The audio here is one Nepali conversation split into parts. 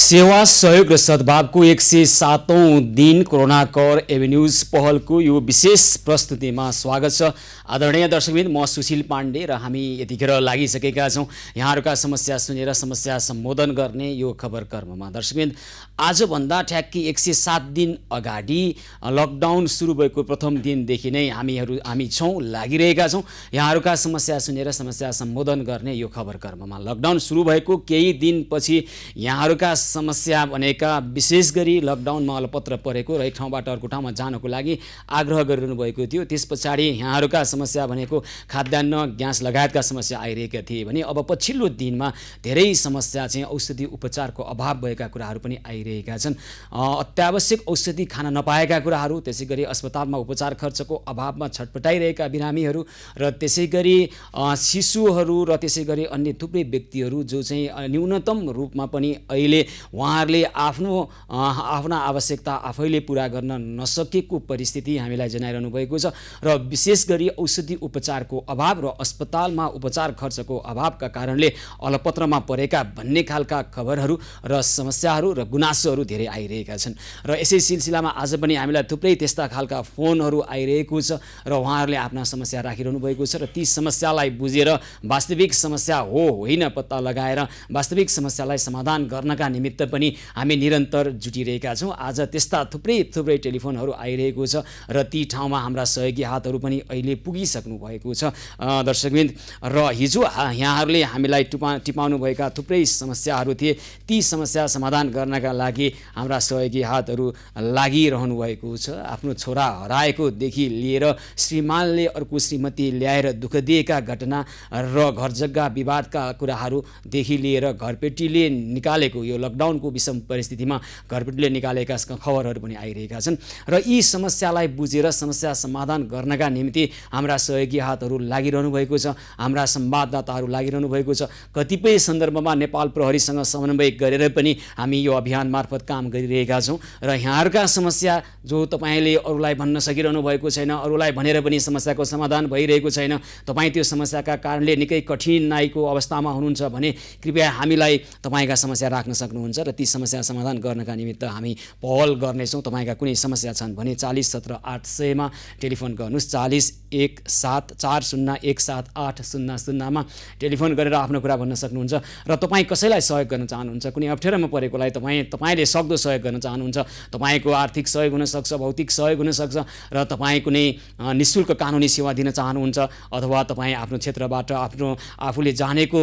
सेवा सहयोग र सद्भावको 107औं दिन कोरोना कर एभेन्यूज पहलको यो विशेष प्रस्तुतिमा स्वागत छ। आदरणीय दर्शकवृन्द, म सुशील पाण्डे र हामी यतिखेर लागिसकेका छौँ यहाँहरूका समस्या सुनेर समस्या सम्बोधन गर्ने यो खबर कर्ममा। दर्शकवृन्द, आजभन्दा ठ्याक्कै 107 दिन अगाडि लकडाउन सुरु भएको प्रथम दिनदेखि नै हामी छौँ, लागिरहेका छौँ यहाँहरूका समस्या सुनेर समस्या सम्बोधन गर्ने यो खबर कर्ममा। लकडाउन सुरु भएको केही दिनपछि यहाँहरूका समस्या भनेका विशेष गरी लकडाउनमा अलपत्र परेको र एक ठाउँबाट अर्को ठाउँमा जानको लागि आग्रह गरिरहनु भएको थियो। त्यस पछाडि यहाँहरूका समस्या भनेको खाद्यान्न, ग्यास लगायतका समस्या आइरहेका थिए भने अब पछिल्लो दिनमा धेरै समस्या चाहिँ औषधि उपचारको अभाव भएका कुराहरू पनि आइरहेका छन्। अत्यावश्यक औषधि खान नपाएका कुराहरू, त्यसै गरी अस्पतालमा उपचार खर्चको अभावमा छटपटाइरहेका बिरामीहरू र त्यसै गरी शिशुहरू र त्यसै गरी अन्य थुप्रै व्यक्तिहरू जो चाहिँ न्यूनतम रूपमा पनि अहिले उहाँहरूले आफ्ना आवश्यकता आफैले पुरा गर्न नसकेको परिस्थिति हामीलाई जनाइरहनु भएको छ र विशेष गरी औषधि उपचारको अभाव र अस्पतालमा उपचार खर्चको अभावका कारणले अलपत्रमा परेका भन्ने खालका खबरहरू र समस्याहरू र गुनासोहरू धेरै आइरहेका छन्। र यसै सिलसिलामा आज पनि हामीलाई थुप्रै त्यस्ता खालका फोनहरू आइरहेको छ र उहाँहरूले आफ्ना समस्या राखिरहनु भएको छ र ती समस्यालाई बुझेर वास्तविक समस्या हो होइन पत्ता लगाएर वास्तविक समस्यालाई समाधान गर्नका निमित्त पनि हामी निरन्तर जुटिरहेका छौँ। आज त्यस्ता थुप्रै टेलिफोनहरू आइरहेको छ र ती ठाउँमा हाम्रा सहयोगी हातहरू पनि अहिले पुगिसक्नु भएको छ। दर्शकवृन्द, र हिजो यहाँहरूले हामीलाई टिपाउनु भएका थुप्रै समस्याहरू थिए, ती समस्या समाधान गर्नका लागि हाम्रा सहयोगी हातहरू लागिरहनु भएको छ। आफ्नो छोरा हराएकोदेखि लिएर श्रीमानले अर्को श्रीमती ल्याएर दुःख दिएका घटना र घर जग्गा विवादका कुराहरूदेखि लिएर घरपेटीले निकालेको यो लकडाउनको विषम परिस्थितिमा घरपेटीले निकालेका खबरहरू पनि आइरहेका छन् र यी समस्यालाई बुझेर समस्या समाधान गर्नका निम्ति हाम्रा सहयोगी हातहरू लागिरहनु भएको छ, हाम्रा संवाददाताहरू लागिरहनु भएको छ। कतिपय सन्दर्भमा नेपाल प्रहरीसँग समन्वय गरेर पनि हामी यो अभियान मार्फत काम गरिरहेका छौँ र यहाँहरूका समस्या जो तपाईँले अरूलाई भन्न सकिरहनु भएको छैन, अरूलाई भनेर पनि समस्याको समाधान भइरहेको छैन, तपाईँ त्यो समस्याका कारणले निकै कठिनाइको अवस्थामा हुनुहुन्छ भने कृपया हामीलाई तपाईँका समस्या राख्न सक्नुहुन्छ र ती समस्या समाधान गर्नका निमित्त हामी पहल गर्नेछौँ। तपाईँका कुनै समस्या छन् भने 40 17 800 मा टेलिफोन गर्नुहोस्। 40 17 401 7800 मा टेलिफोन गरेर आफ्नो कुरा भन्न सक्नुहुन्छ र तपाईँ कसैलाई सहयोग गर्न चाहनुहुन्छ, कुनै अप्ठ्यारोमा परेकोलाई तपाईँले सक्दो सहयोग गर्न चाहनुहुन्छ, तपाईँको आर्थिक सहयोग हुनसक्छ, भौतिक सहयोग हुनसक्छ र तपाईँ कुनै निःशुल्क कानुनी सेवा दिन चाहनुहुन्छ अथवा तपाईँ आफ्नो क्षेत्रबाट आफूले जानेको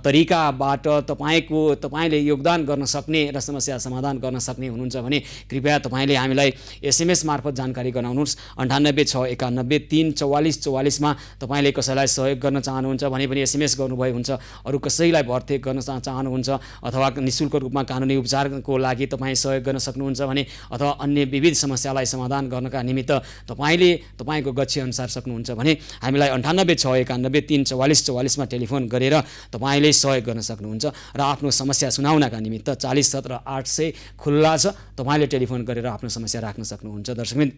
तरिकाबाट तपाईँले योगदान गर्न सक्ने र समस्या समाधान गर्न सक्ने हुनुहुन्छ भने कृपया तपाईँले हामीलाई SMS मार्फत जानकारी गराउनुहोस्। 98 691 3 44 44 मा तपाईँले कसैलाई सहयोग गर्न चाहनुहुन्छ भने पनि SMS गर्नुभयो हुन्छ। अरू कसैलाई भर्ती गर्न चाहनुहुन्छ अथवा निःशुल्क रूपमा कानुनी उपचारको लागि तपाईँ सहयोग गर्न सक्नुहुन्छ भने अथवा अन्य विविध समस्यालाई समाधान गर्नका निमित्त तपाईँले तपाईँको गच्छे अनुसार सक्नुहुन्छ भने हामीलाई 98 691 3 44 44 मा टेलिफोन गरेर तपाईँले सहयोग गर्न सक्नुहुन्छ र आफ्नो समस्या सुनाउनका निमित्त 40 17 800 खुल्ला छ। तपाईँले टेलिफोन गरेर आफ्नो समस्या राख्न सक्नुहुन्छ। दर्शकवृन्द,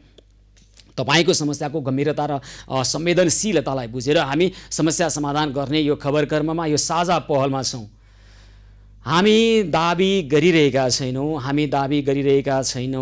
तपाईँको समस्याको गम्भीरता र संवेदनशीलतालाई बुझेर हामी समस्या समाधान गर्ने यो खबर कर्ममा यो साझा पहलमा छौँ। हामी दाबी गरिरहेका छैनौँ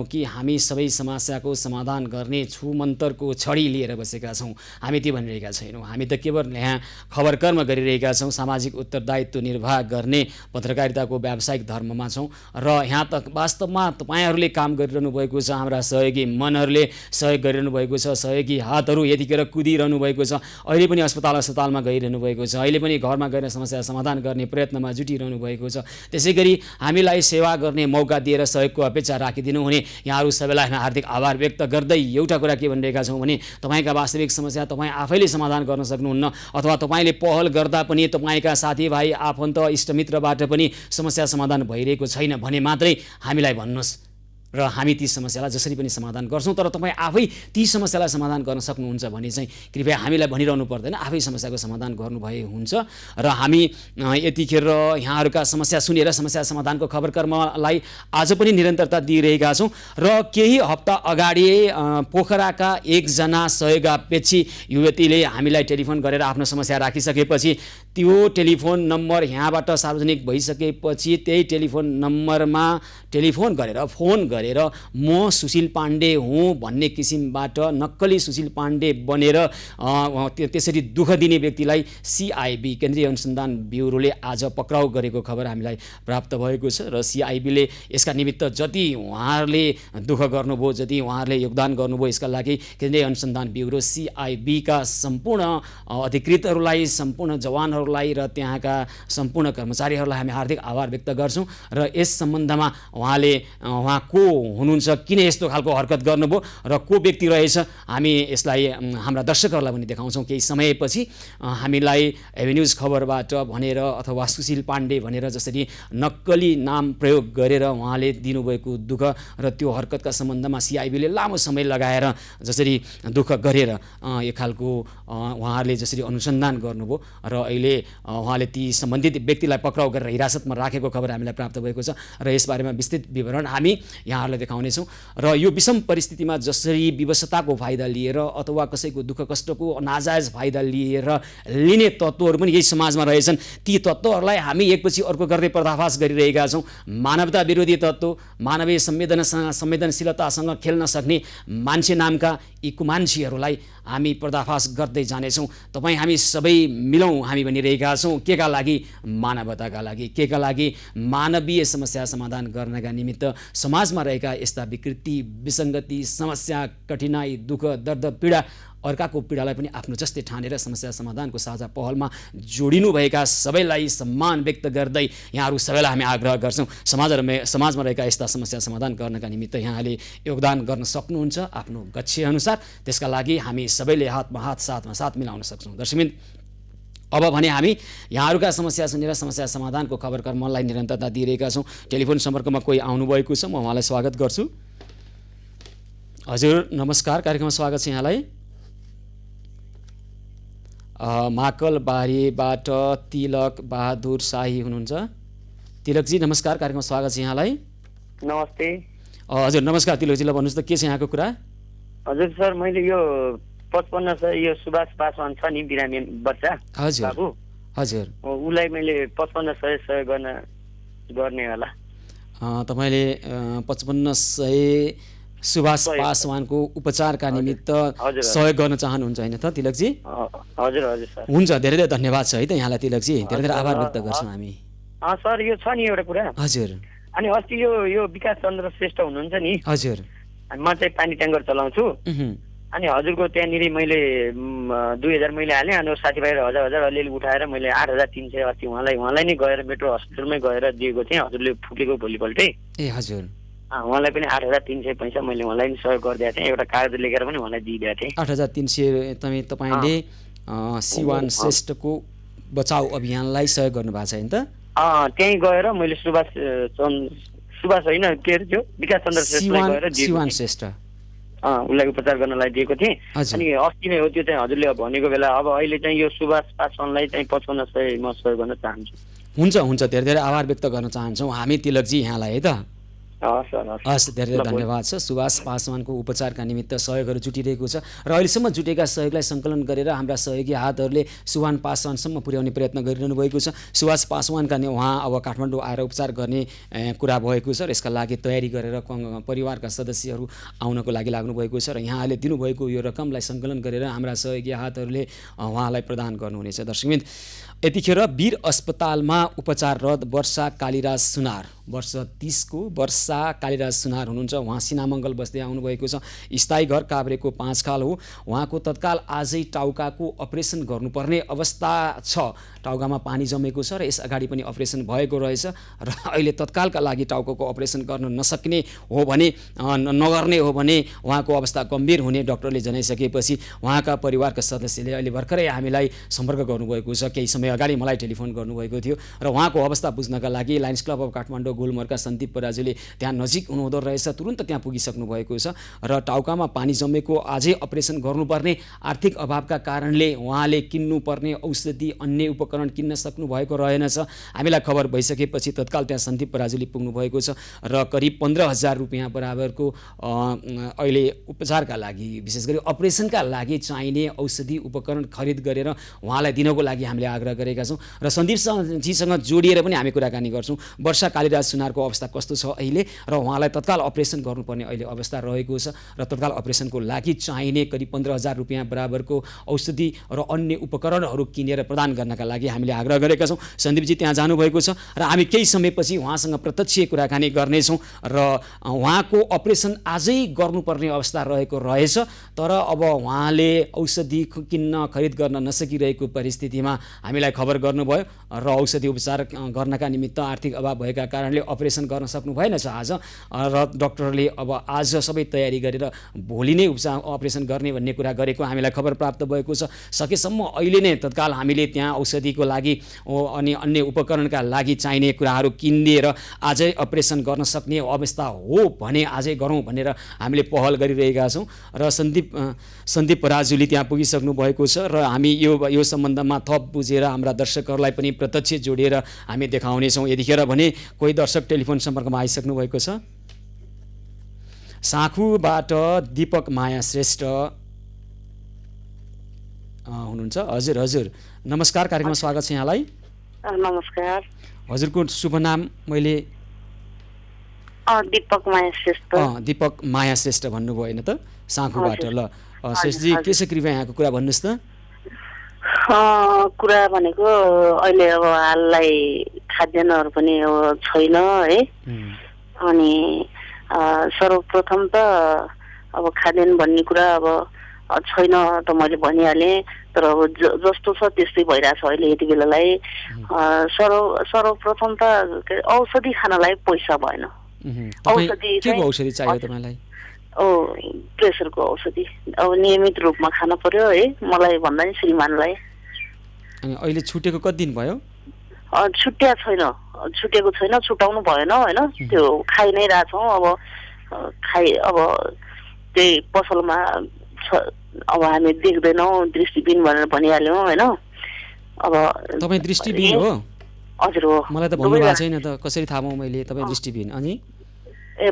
कि हामी सबै समस्याको समाधान गर्ने छुमन्तरको छडी लिएर बसेका छौँ। हामी त्यो भनिरहेका छैनौँ। हामी त केवल यहाँ खबर कर्म गरिरहेका छौँ, सामाजिक उत्तरदायित्व निर्वाह गर्ने पत्रकारिताको व्यावसायिक धर्ममा छौँ र यहाँ तक वास्तवमा तपाईँहरूले काम गरिरहनु भएको छ, हाम्रा सहयोगी मनहरूले सहयोग गरिरहनु भएको छ, सहयोगी हातहरू यतिखेर कुदिरहनु भएको छ, अहिले पनि अस्पतालमा गइरहनु भएको छ, अहिले पनि घरमा गएर समस्या समाधान गर्ने प्रयत्नमा जुटिरहनु भएको छ। त्यसै गरी हामीलाई सेवा गर्ने मौका दिएर सहयोगको अपेक्षा राखिदिनु हुने यहाँहरू सबैलाई हामी हार्दिक आभार व्यक्त गर्दै एउटा कुरा के भनिरहेका छौँ भने तपाईँका वास्तविक समस्या तपाईँ आफैले समाधान गर्न सक्नुहुन्न अथवा तपाईँले पहल गर्दा पनि तपाईँका साथीभाइ आफन्त इष्टमित्रबाट पनि समस्या समाधान भइरहेको छैन भने मात्रै हामीलाई भन्नुहोस्। र हामी ती समस्यालाई जसरी पनि समाधान गर्छौँ। तर तपाईँ आफै ती समस्यालाई समाधान गर्न सक्नुहुन्छ भने चाहिँ कृपया हामीलाई भनिरहनु पर्दैन, आफै समस्याको समाधान गर्नुभए हुन्छ। र हामी यतिखेर यहाँहरूका समस्या सुनेर समस्या समाधानको खबरकर्मलाई आज पनि निरन्तरता दिइरहेका छौँ। र केही हप्ता अगाडि पोखराका एकजना सहयोगापेक्षी युवतीले हामीलाई टेलिफोन गरेर आफ्नो समस्या राखिसकेपछि त्यो टेलिफोन नम्बर यहाँबाट सार्वजनिक भइसकेपछि त्यही टेलिफोन नम्बरमा फोन गरेर म सुशील पाण्डे हुँ भन्ने किसिमबाट नक्कली सुशील पाण्डे बनेर त्यसरी दुःख दिने व्यक्तिलाई CIB केन्द्रीय अनुसन्धान ब्युरोले आज पक्राउ गरेको खबर हामीलाई प्राप्त भएको छ। र CIBले यसका निमित्त जति उहाँहरूले दुःख गर्नुभयो, जति उहाँहरूले योगदान गर्नुभयो, यसका लागि केन्द्रीय अनुसन्धान ब्युरो CIB का सम्पूर्ण अधिकृतहरूलाई, सम्पूर्ण जवानहरूलाई र त्यहाँका सम्पूर्ण कर्मचारीहरूलाई हामी हार्दिक आभार व्यक्त गर्छौँ। र यस सम्बन्धमा उहाँ को हुनुहुन्छ, किन यस्तो खालको हरकत गर्नुभयो र को व्यक्ति रहेछ, हामी यसलाई हाम्रा दर्शकहरूलाई पनि देखाउँछौँ केही समयपछि। हामीलाई एभेन्यूज खबरबाट भनेर अथवा सुशील पाण्डे भनेर जसरी नक्कली नाम प्रयोग गरेर उहाँले दिनुभएको दुःख र त्यो हरकतका सम्बन्धमा CIBले लामो समय लगाएर जसरी दुःख गरेर एक खालको उहाँहरूले जसरी अनुसन्धान गर्नुभयो र अहिले उहाँले ती सम्बन्धित व्यक्तिलाई पक्राउ गरेर हिरासतमा राखेको खबर हामीलाई प्राप्त भएको छ। र यसबारेमा विस्तृत विवरण हामी यहाँहरूलाई देखाउनेछौँ। र यो विषम परिस्थितिमा जसरी विवशताको फाइदा लिएर अथवा कसैको दुःख कष्टको नाजायज फाइदा लिने तत्त्वहरू पनि यही समाजमा रहेछन्, ती तत्त्वहरूलाई हामी एकपछि अर्को गर्दै पर्दाफास गरिरहेका छौँ। मानवता विरोधी तत्त्व, मानवीय संवेदनशीलतासँग खेल्न सक्ने मान्छे नामका यी कुमान्छीहरूलाई हामी पर्दाफास गर्दै जानेछौँ। तपाईँ हामी सबै मिलौँ हामी भनिरहेका छौँ। के का लागि? मानवताका लागि। के का लागि? मानवीय समस्या समाधान गर्नका निमित्त समाजमा रहेका यस्ता विकृति, विसङ्गति, समस्या, कठिनाइ, दुःख, दर्द, पीडा, अर्काको पीडालाई पनि आफ्नो जस्तै ठानेर समस्या समाधानको साझा पहलमा जोडिनुभएका सबैलाई सम्मान व्यक्त गर्दै यहाँहरू सबैलाई हामी आग्रह गर्छौँ, समाजमा रहेका यस्ता समस्या समाधान गर्नका निमित्त यहाँले योगदान गर्न सक्नुहुन्छ आफ्नो गच्छेअनुसार। त्यसका लागि हामी सबैले हातमा हात, साथमा साथ मिलाउन सक्छौँ। दर्शकवृन्द, अब भने हामी यहाँहरूका समस्या सुनेर समस्या समाधानको खबरकर्मलाई निरन्तरता दिइरहेका छौँ। टेलिफोन सम्पर्कमा कोही आउनुभएको छ, म उहाँलाई स्वागत गर्छु। हजुर नमस्कार, कार्यक्रममा स्वागत छ यहाँलाई। माकलबारीबाट तिलक बहादुर शाही हुनुहुन्छ। तिलकजी नमस्कार, कार्यक्रममा स्वागत छ यहाँलाई। नमस्ते। हजुर नमस्कार तिलकजीलाई भन्नुहोस् त के छ यहाँको कुरा? हजुर सर, मैले यो 5500 यो सुभाष पासवान छ नि बिरामी बच्चा बाबु, हजुर उसलाई मैले 5500 सहयोग गर्ने होला। तपाईँले 5500 सुभाष पासवानको उपचारका निमित्त सहयोग गर्न चाहनुहुन्छ होइन त तिलकजी? हजुर हजुर सर। हुन्छ, धेरै धेरै धन्यवाद छ है त यहाँलाई तिलकजी, धेरै धेरै आभार व्यक्त गर्छौँ हामी। सर यो छ नि एउटा कुरा। हजुर। अनि अस्ति यो विकास चन्द्र श्रेष्ठ हुनुहुन्छ नि, हजुर, म चाहिँ पानी ट्याङ्कर चलाउँछु। अनि हजुरको त्यहाँनिर मैले 2000 मैले हालेँ, अनि साथीभाइहरू हजार अलिअलि उठाएर मैले 8300 अस्ति उहाँलाई नै गएर मेट्रो हस्पिटलमै गएर दिएको थिएँ। हजुरले फुकेको भोलिपल्टै ए हजुर, उहाँलाई पनि 8300 पैसा मैले उहाँलाई पनि सहयोग गरिदिएको थिएँ। एउटा कागज लेखेर पनि उहाँलाई दिइदिएको थिएँ। 8300 तपाईँले सिवान श्रेष्ठको बचाउ अभियानलाई सहयोग गर्नुभएको छ होइन त? त्यहीँ गएर मैले सुभाष होइन के अरे त्यो विकास चन्द्र श्रेष्ठलाई गएर सिवान श्रेष्ठ उसलाई उपचार गर्नलाई दिएको थिएँ। अनि अस्ति नै हो त्यो चाहिँ हजुरले भनेको बेला। अब अहिले चाहिँ यो सुभाष पासवानलाई चाहिँ 5500 म सहयोग गर्न चाहन्छु। हुन्छ, धेरै धेरै आभार व्यक्त गर्न चाहन्छौँ हामी तिलकजी यहाँलाई है त। हस्, धेरै धेरै धन्यवाद छ। सुभाष पासवानको उपचारका निमित्त सहयोगहरू जुटिरहेको छ र अहिलेसम्म जुटेका सहयोगलाई सङ्कलन गरेर हाम्रा सहयोगी हातहरूले सुभाष पासवानसम्म पुर्याउने प्रयत्न गरिरहनु भएको छ। सुभाष पासवानका उहाँ अब काठमाडौँ आएर उपचार गर्ने कुरा भएको छ र यसका लागि तयारी गरेर परिवारका सदस्यहरू आउनको लागि लाग्नुभएको छ र यहाँले दिनुभएको यो रकमलाई सङ्कलन गरेर हाम्रा सहयोगी हातहरूले उहाँलाई प्रदान गर्नुहुनेछ। दर्शकवृन्द, यतिखेर वीर अस्पतालमा उपचाररत वर्षा कालीराज सुनार, वर्ष 30 को वर्षा कालीराज सुनार हुनुहुन्छ। उहाँ सिनामङ्गल बस्दै आउनुभएको छ। स्थायी घर काभ्रेको 5 खाल हो। उहाँको तत्काल आजै टाउकाको अपरेसन गर्नुपर्ने अवस्था छ। टाउकामा पानी जमेको छ र यस अगाडि पनि अपरेसन भएको रहेछ र अहिले तत्कालका लागि टाउकाको अपरेसन गर्न नसक्ने हो भने नगर्ने हो भने उहाँको अवस्था गम्भीर हुने डाक्टरले जनाइसकेपछि उहाँका परिवारका सदस्यले अहिले भर्खरै हामीलाई सम्पर्क गर्नुभएको छ। केही समय अगाडि मलाई टेलिफोन गर्नुभएको थियो र उहाँको अवस्था बुझ्नका लागि लायन्स क्लब अफ काठमाडौँ गोलमर्का सन्दीप पराजुले त्यहाँ नजिक हुनुहुँदो रहेछ, तुरुन्त त्यहाँ पुगिसक्नु भएको छ र टाउकामा पानी जमेको अझै अपरेसन गर्नुपर्ने आर्थिक अभावका कारणले उहाँले किन्नुपर्ने औषधि अन्य उपकरण किन्न सक्नु भएको रहेनछ। हामीलाई खबर भइसकेपछि तत्काल त्यहाँ सन्दीप पराजुली पुग्नु भएको छ र करिब 15,000 रुपियाँ बराबरको अहिले उपचारका लागि विशेष गरी अपरेसनका लागि चाहिने औषधि उपकरण खरिद गरेर उहाँलाई दिनको लागि हामीले आग्रह गरेका छौँ र सन्दीपजीसँग जोडिएर पनि हामी कुराकानी गर्छौँ। वर्षा कालीराज सुनारको अवस्था कस्तो छ अहिले र उहाँलाई तत्काल अपरेसन गर्नुपर्ने अहिले अवस्था रहेको छ र तत्काल अपरेसनको लागि चाहिने करिब 15,000 रुपियाँ बराबरको औषधि र अन्य उपकरणहरू किनेर प्रदान गर्नका लागि हामीले आग्रह गरेका छौँ। सन्दीपजी त्यहाँ जानुभएको छ र हामी केही समयपछि उहाँसँग प्रत्यक्ष कुराकानी गर्नेछौँ र उहाँको अपरेसन आजै गर्नुपर्ने अवस्था रहेको रहेछ, तर अब उहाँले औषधि किन्न खरिद गर्न नसकिरहेको परिस्थितिमा हामीलाई खबर गर्नुभयो र औषधि उपचार गर्नका निमित्त आर्थिक अभाव भएका कारणले अपरेसन गर्न सक्नु भएनछ आज र डाक्टरले अब आज सबै तयारी गरेर भोलि नै अपरेसन गर्ने भन्ने कुरा गरेको हामीलाई खबर प्राप्त भएको छ। सकेसम्म अहिले नै तत्काल हामीले त्यहाँ औषधिको लागि अनि अन्य उपकरणका लागि चाहिने कुराहरू किनेर आजै अपरेसन गर्न सक्ने अवस्था हो भने आजै गरौँ भनेर हामीले पहल गरिरहेका छौँ र सन्दीप पराजुली त्यहाँ पुगिसक्नु भएको छ र हामी यो सम्बन्धमा थप बुझेर हाम्रा दर्शकहरूलाई पनि प्रत्यक्ष जोडिएर हामी देखाउनेछौँ। यतिखेर भने कोही दर्शक टेलिफोन सम्पर्कमा आइसक्नु भएको छ। साँखुबाट दीपक माया श्रेष्ठ हुनुहुन्छ। हजुर हजुर नमस्कार, कार्यक्रममा स्वागत छ यहाँलाई। नमस्कार। हजुरको शुभ नाम? मैले दीपक माया श्रेष्ठ। दीपक माया श्रेष्ठ भन्नुभयो होइन त, साँखुबाट। ल श्रेष्ठजी, के छ कृपया यहाँको कुरा भन्नुहोस् त। कुरा भनेको अहिले अब हाललाई खाद्यान्नहरू पनि अब छैन है, अनि सर्वप्रथम त अब खाद्यान्न भन्ने कुरा अब छैन त मैले भनिहालेँ, तर अब जस्तो छ त्यस्तै भइरहेछ अहिले यति बेलालाई। सर्वप्रथम त औषधि खानलाई पैसा भएन। औषधि चाहियो तपाईँलाई? प्रेसरको औषधि अब नियमित रूपमा खान पर्यो है, मलाई भन्दा नि श्रीमानलाई। अनि अहिले छुटेको कति दिन भयो? छुटेको छैन, छुटाउनु भएन होइन, त्यो खाइ नै रहेछौँ। अब त्यही पसलमा अब हामी देख्दैनौँ, दृष्टिबिन भनेर भनिहाल्यौँ होइन। अब तपाईँ दृष्टिबिन हो? हजुर हो। मलाई त भन्नुभएको छैन त, कसरी थाहा पाऊँ मैले तपाईँ दृष्टिबिन? अनि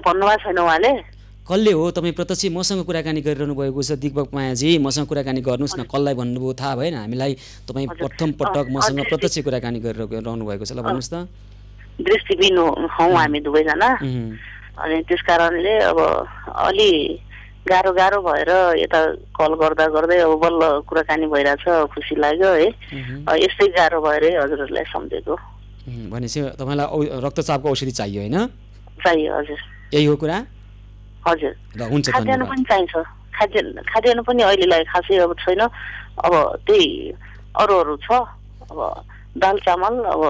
भन्नुभएको छैन उहाँले? कसले हो? तपाईँ प्रत्यक्ष मसँग कुराकानी गरिरहनु भएको छ दीपक मायाजी, मसँग कुराकानी गर्नुहोस् न। कसलाई भन्नुभयो थाहा भएन हामीलाई, तपाईँ प्रथम पटक मसँग प्रत्यक्ष कुराकानी गरिरहनु भएको छ। ल भन्नुहोस् त। दृष्टिबिन हौँ हामी दुवैजना, अनि त्यस कारणले अब अलि गाह्रो भएर यता कल गर्दा गर्दै अब बल्ल कुराकानी भइरहेछ, खुसी लाग्यो है। यस्तै गाह्रो भएर हजुरहरूलाई सम्झेको। भनेपछि तपाईँलाई रक्तचापको औषधि चाहियो होइन? चाहियो हजुर। यही हो कुरा? हजुर। ल हुन्छ, खाद्यान्न पनि चाहिन्छ। खाद्यान्न पनि अहिलेलाई खासै अब छैन, अब त्यही अरूहरू छ, अब दाल चामल अब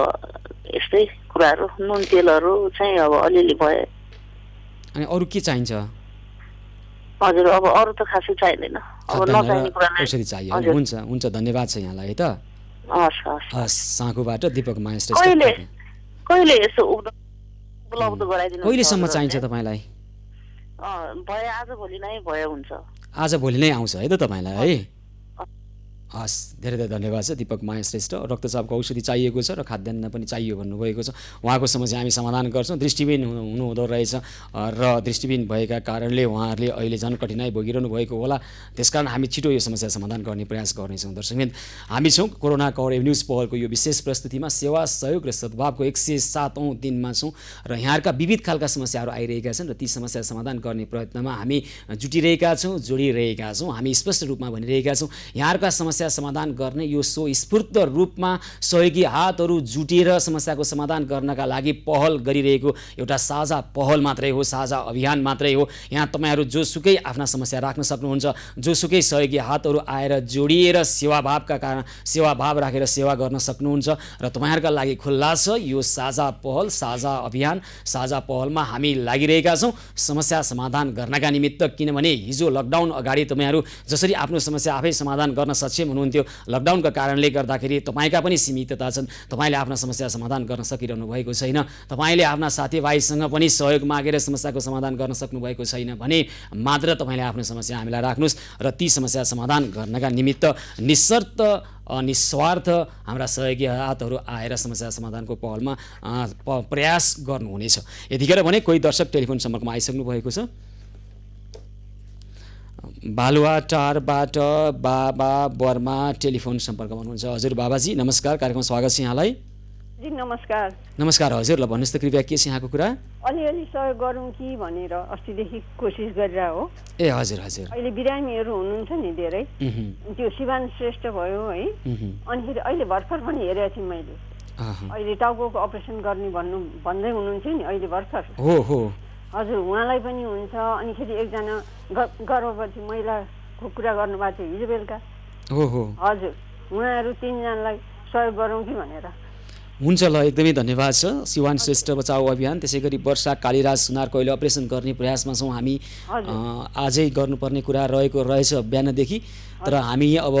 यस्तै कुराहरू, नुन तेलहरू चाहिँ अब अलिअलि भए। अनि अरू के चाहिन्छ? हजुर अब अरू त खासै चाहिँदैन, अब नचाहिने कुरालाई औषधि चाहियो। हुन्छ हुन्छ, धन्यवाद छ यहाँलाई है त। हस्, साँखुबाट दीपक माया श्रेष्ठ। कहिले यसो उपलब्ध गराइदिनु? कहिलेसम्म चाहिन्छ तपाईँलाई? भए आज भोलि नै भए हुन्छ। आज भोलि नै आउँछ है त तपाईँलाई है? हस्, धेरै धेरै धन्यवाद छ दीपक माया श्रेष्ठ। रक्तचापको औषधि चाहिएको छ र खाद्यान्न पनि चाहियो भन्नुभएको छ। उहाँको समस्या हामी समाधान गर्छौँ। दृष्टिबिन हुनुहुँदो रहेछ र दृष्टिबिन भएका कारणले उहाँहरूले अहिले झन् कठिनाइ भोगिरहनु भएको होला, त्यसकारण हामी छिटो यो समस्या समाधान गर्ने प्रयास गर्नेछौँ। दर्शकबिन, हामी छौँ कोरोना कवर न्युज पहलको यो विशेष प्रस्तुतिमा सेवा, सहयोग र सद्भावको 107औं दिनमा छौँ र यहाँका विविध खालका समस्याहरू आइरहेका छन् र ती समस्या समाधान गर्ने प्रयत्नमा हामी जुटिरहेका छौँ, जोडिरहेका छौँ। हामी स्पष्ट रूपमा भनिरहेका छौँ, यहाँका समस्या समाधान गर्ने यो स्फूर्त रूपमा सहयोगी हातहरू जुटेर समस्याको समाधान गर्नका लागि पहल गरिरहेको एउटा साझा पहल मात्रै हो, साझा अभियान मात्रै हो। यहाँ तपाईँहरू जोसुकै आफ्ना समस्या राख्न सक्नुहुन्छ, जोसुकै सहयोगी हातहरू आएर जोडिएर सेवाभाव राखेर सेवा गर्न सक्नुहुन्छ र तपाईँहरूका लागि खुल्ला छ यो साझा पहल, साझा अभियान। साझा पहलमा हामी लागिरहेका छौँ समस्या समाधान गर्नका निमित्त, किनभने हिजो लकडाउन अगाडि तपाईँहरू जसरी आफ्नो समस्या आफै समाधान गर्न सक्षम हुनुहुन्थ्यो, लकडाउनका कारणले गर्दाखेरि तपाईँका पनि सीमितता छन्, तपाईँले आफ्ना समस्या समाधान गर्न सकिरहनु भएको छैन, तपाईँले आफ्ना साथीभाइसँग पनि सहयोग मागेर समस्याको समाधान गर्न सक्नुभएको छैन भने मात्र तपाईँले आफ्नो समस्या हामीलाई राख्नुहोस् र ती समस्या समाधान गर्नका निमित्त निशर्त निस्वार्थ हाम्रा सहयोगी हातहरू आएर समस्या समाधानको पहलमा प्रयास गर्नुहुनेछ। यतिखेर भने कोही दर्शक टेलिफोन सम्पर्कमा आइसक्नु भएको छ। बालुवाटारबाट बाबा वर्मा टेलिफोन सम्पर्कमा हुनुहुन्छ। हजुर बाबाजी नमस्कार, कार्यक्रममा स्वागत छ यहाँलाई। जी नमस्कार। नमस्कार हजुर, ल भन्नुहोस् त कृपया के छ यहाँको कुरा? अलिअलि सहयोग गरौँ कि भनेर अस्तिदेखि कोसिस गरेर हो। ए हजुर हजुर। अहिले बिरामीहरू हुनुहुन्छ नि धेरै, त्यो शिवान श्रेष्ठ भयो है, अनिखेरि अहिले भर्खर पनि हेरेको थिएँ मैले, अहिले टाउकोको अपरेसन गर्ने भन्दै हुनुहुन्थ्यो नि अहिले भर्खर। हो हो हजुर, उहाँलाई पनि हुन्छ। अनिखेरि एकजना गर्भवती महिलाको कुरा गर्नुभएको थियो हिजो बेलुका। हो हो हजुर, उहाँहरू 3 जनालाई सहयोग गरौँ कि भनेर। हुन्छ, ल एकदमै धन्यवाद छ। सिवान श्रेष्ठ बचाउ अभियान, त्यसै गरी वर्षा कालीराज सुनारको अहिले अपरेसन गर्ने प्रयासमा छौँ हामी। आजै गर्नुपर्ने कुरा रहेछ बिहानदेखि, तर हामी अब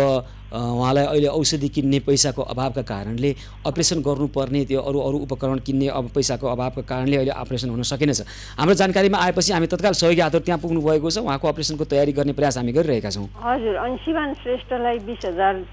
उहाँलाई अहिले औषधि किन्ने पैसाको अभावका कारणले अपरेसन गर्नुपर्ने त्यो अरू उपकरण किन्ने पैसाको अभावका कारणले अहिले अपरेसन हुन सकेनछ। हाम्रो जानकारीमा आएपछि हामी तत्काल सहयोगी हातहरू त्यहाँ पुग्नु भएको छ, उहाँको अपरेसनको तयारी गर्ने प्रयास हामी गरिरहेका छौँ। हजुर, अनि शिवान श्रेष्ठलाई 20,000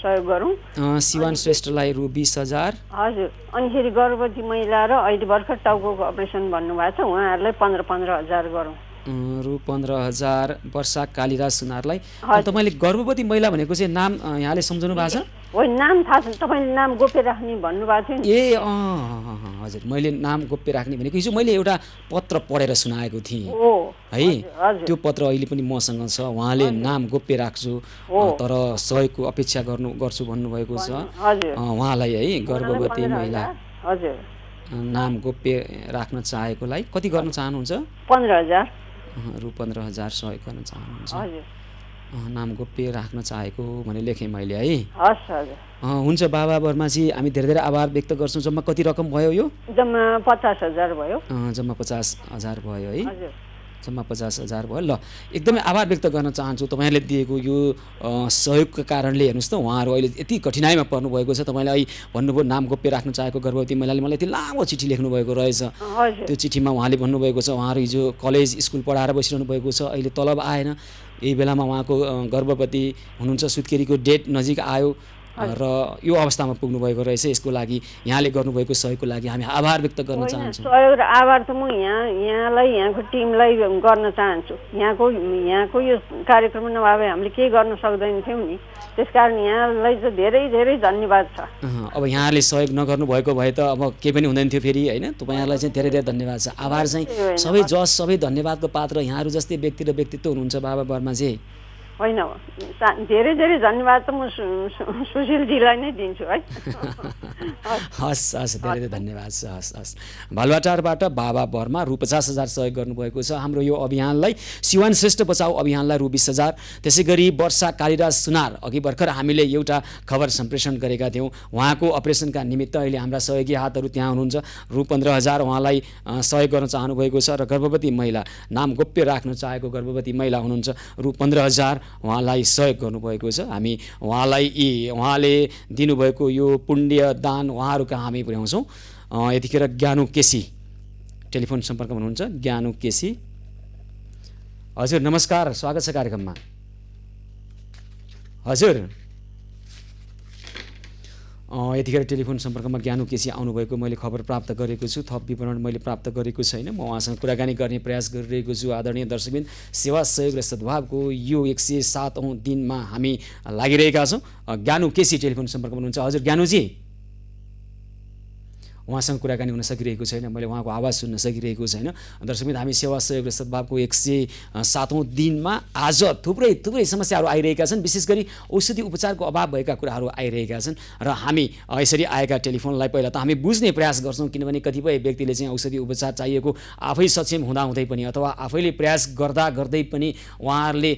सहयोग गरौँ। शिवान श्रेष्ठलाई रु 20,000। हजुर, अनिखेरि गर्भवती महिला र अहिले भर्खर टाउकोको अपरेसन भन्नुभएको छ उहाँहरूलाई 15,000 गरौँ। रु 15,000 वर्षा कालीराज सुनारलाई। तपाईँले गर्भवती महिला भनेको चाहिँ नाम यहाँले सम्झाउनु भएको छ? होइन, नाम थाहा छ, तपाईँले नाम गोप्य राख्ने भन्नुभएको थियो नि। ए हजुर, मैले नाम गोप्य राख्ने भनेको हिजो मैले एउटा पत्र पढेर सुनाएको थिएँ है, त्यो पत्र अहिले पनि मसँग छ। उहाँले नाम गोप्य राख्छु तर सहयोगको अपेक्षा गर्छु भन्नुभएको छ उहाँलाई है। गर्भवती महिला नाम गोप्य राख्न चाहेकोलाई कति गर्न चाहनुहुन्छ? 15,000 रु 15,000 सहयोग गर्न चाहनुहुन्छ। नाम गोप्य राख्न चाहेको भने लेखेँ मैले है। हुन्छ बाबा वर्माजी, हामी धेरै धेरै आभार व्यक्त गर्छौँ। जम्मा कति रकम भयो यो? जम्मा 50,000 भयो। जम्मा 50,000 भयो है, जम्मा 50,000 भयो। ल एकदमै आभार व्यक्त गर्न चाहन्छु तपाईँहरूले दिएको यो सहयोगका कारणले। हेर्नुहोस् त, उहाँहरू अहिले यति कठिनाइमा पर्नुभएको छ। तपाईँले अहिले भन्नुभयो नाम गोप्य राख्न चाहेको गर्भवती महिलाले मलाई यति लामो चिठी लेख्नुभएको रहेछ। त्यो चिठीमा उहाँले भन्नुभएको छ उहाँहरू हिजो कलेज स्कुल पढाएर बसिरहनु भएको छ, अहिले तलब आएन, यही बेलामा उहाँको गर्भवती हुनुहुन्छ, सुत्केरीको डेट नजिक आयो र यो अवस्थामा पुग्नु भएको रहेछ। यसको लागि यहाँले गर्नुभएको सहयोगको लागि हामी आभार व्यक्त गर्न चाहन्छौँ। सहयोग र आभार त म यहाँलाई यहाँको टिमलाई गर्न चाहन्छु। यहाँको यो कार्यक्रम नभए हामीले केही गर्न सक्दैनथ्यौँ नि, त्यसकारण यहाँलाई चाहिँ धेरै धेरै धन्यवाद छ। अब यहाँले सहयोग नगर्नु भएको भए त अब केही पनि हुँदैन थियो फेरि होइन। तपाईँहरूलाई चाहिँ धेरै धेरै धन्यवाद छ। आभार चाहिँ सबै धन्यवादको पात्र यहाँहरू जस्तै व्यक्ति र व्यक्तित्व हुनुहुन्छ बाबा वर्माजी। होइन, धेरै धेरै धन्यवाद त म सुशीलजीलाई नै दिन्छु है। हस् हस्, धेरै धेरै धन्यवाद छ। हस्। बालुवाटारबाट बाबा वर्मा रु 50,000 सहयोग गर्नुभएको छ हाम्रो यो अभियानलाई। सिवान श्रेष्ठ बचाउ अभियानलाई रु 20,000। त्यसै गरी वर्षा कालीराज सुनार, अघि भर्खर हामीले एउटा खबर सम्प्रेषण गरेका थियौँ, उहाँको अपरेसनका निमित्त अहिले हाम्रा सहयोगी हातहरू त्यहाँ हुनुहुन्छ। रु 15,000 उहाँलाई सहयोग गर्न चाहनुभएको छ। र गर्भवती महिला, नाम गोप्य राख्न चाहेको गर्भवती महिला हुनुहुन्छ, रु 15,000 उहाँलाई सहयोग गर्नुभएको छ। हामी उहाँले दिनुभएको यो पुण्य दान उहाँहरू कहाँ हामी पुर्याउँछौँ। यतिखेर ज्ञानु केसी टेलिफोन सम्पर्कमा हुनुहुन्छ। ज्ञानु केसी हजुर नमस्कार, स्वागत छ कार्यक्रममा। हजुर यतिखेर टेलिफोन सम्पर्कमा ज्ञानु केसी आउनुभएको मैले खबर प्राप्त गरेको छु। थप विवरण मैले प्राप्त गरेको छैन। म उहाँसँग कुराकानी गर्ने प्रयास गरिरहेको छु। आदरणीय दर्शकबिन, सेवा सहयोग र सद्भावको यो 107औं दिनमा हामी लागिरहेका छौँ। ज्ञानु केसी टेलिफोन सम्पर्कमा हुनुहुन्छ। हजुर ज्ञानुजी, उहाँसँग कुराकानी हुन सकिरहेको छैन, मैले उहाँको आवाज सुन्न सकिरहेको छैन। दर्शकबिन, हामी सेवा सहयोग र सद्भावको 107औं दिनमा आज थुप्रै समस्याहरू आइरहेका छन्। विशेष गरी औषधि उपचारको अभाव भएका कुराहरू आइरहेका छन् र हामी यसरी आएका टेलिफोनलाई पहिला त हामी बुझ्ने प्रयास गर्छौँ, किनभने कतिपय व्यक्तिले चाहिँ औषधि उपचार चाहिएको आफै सक्षम हुँदाहुँदै पनि अथवा आफैले प्रयास गर्दै पनि उहाँहरूले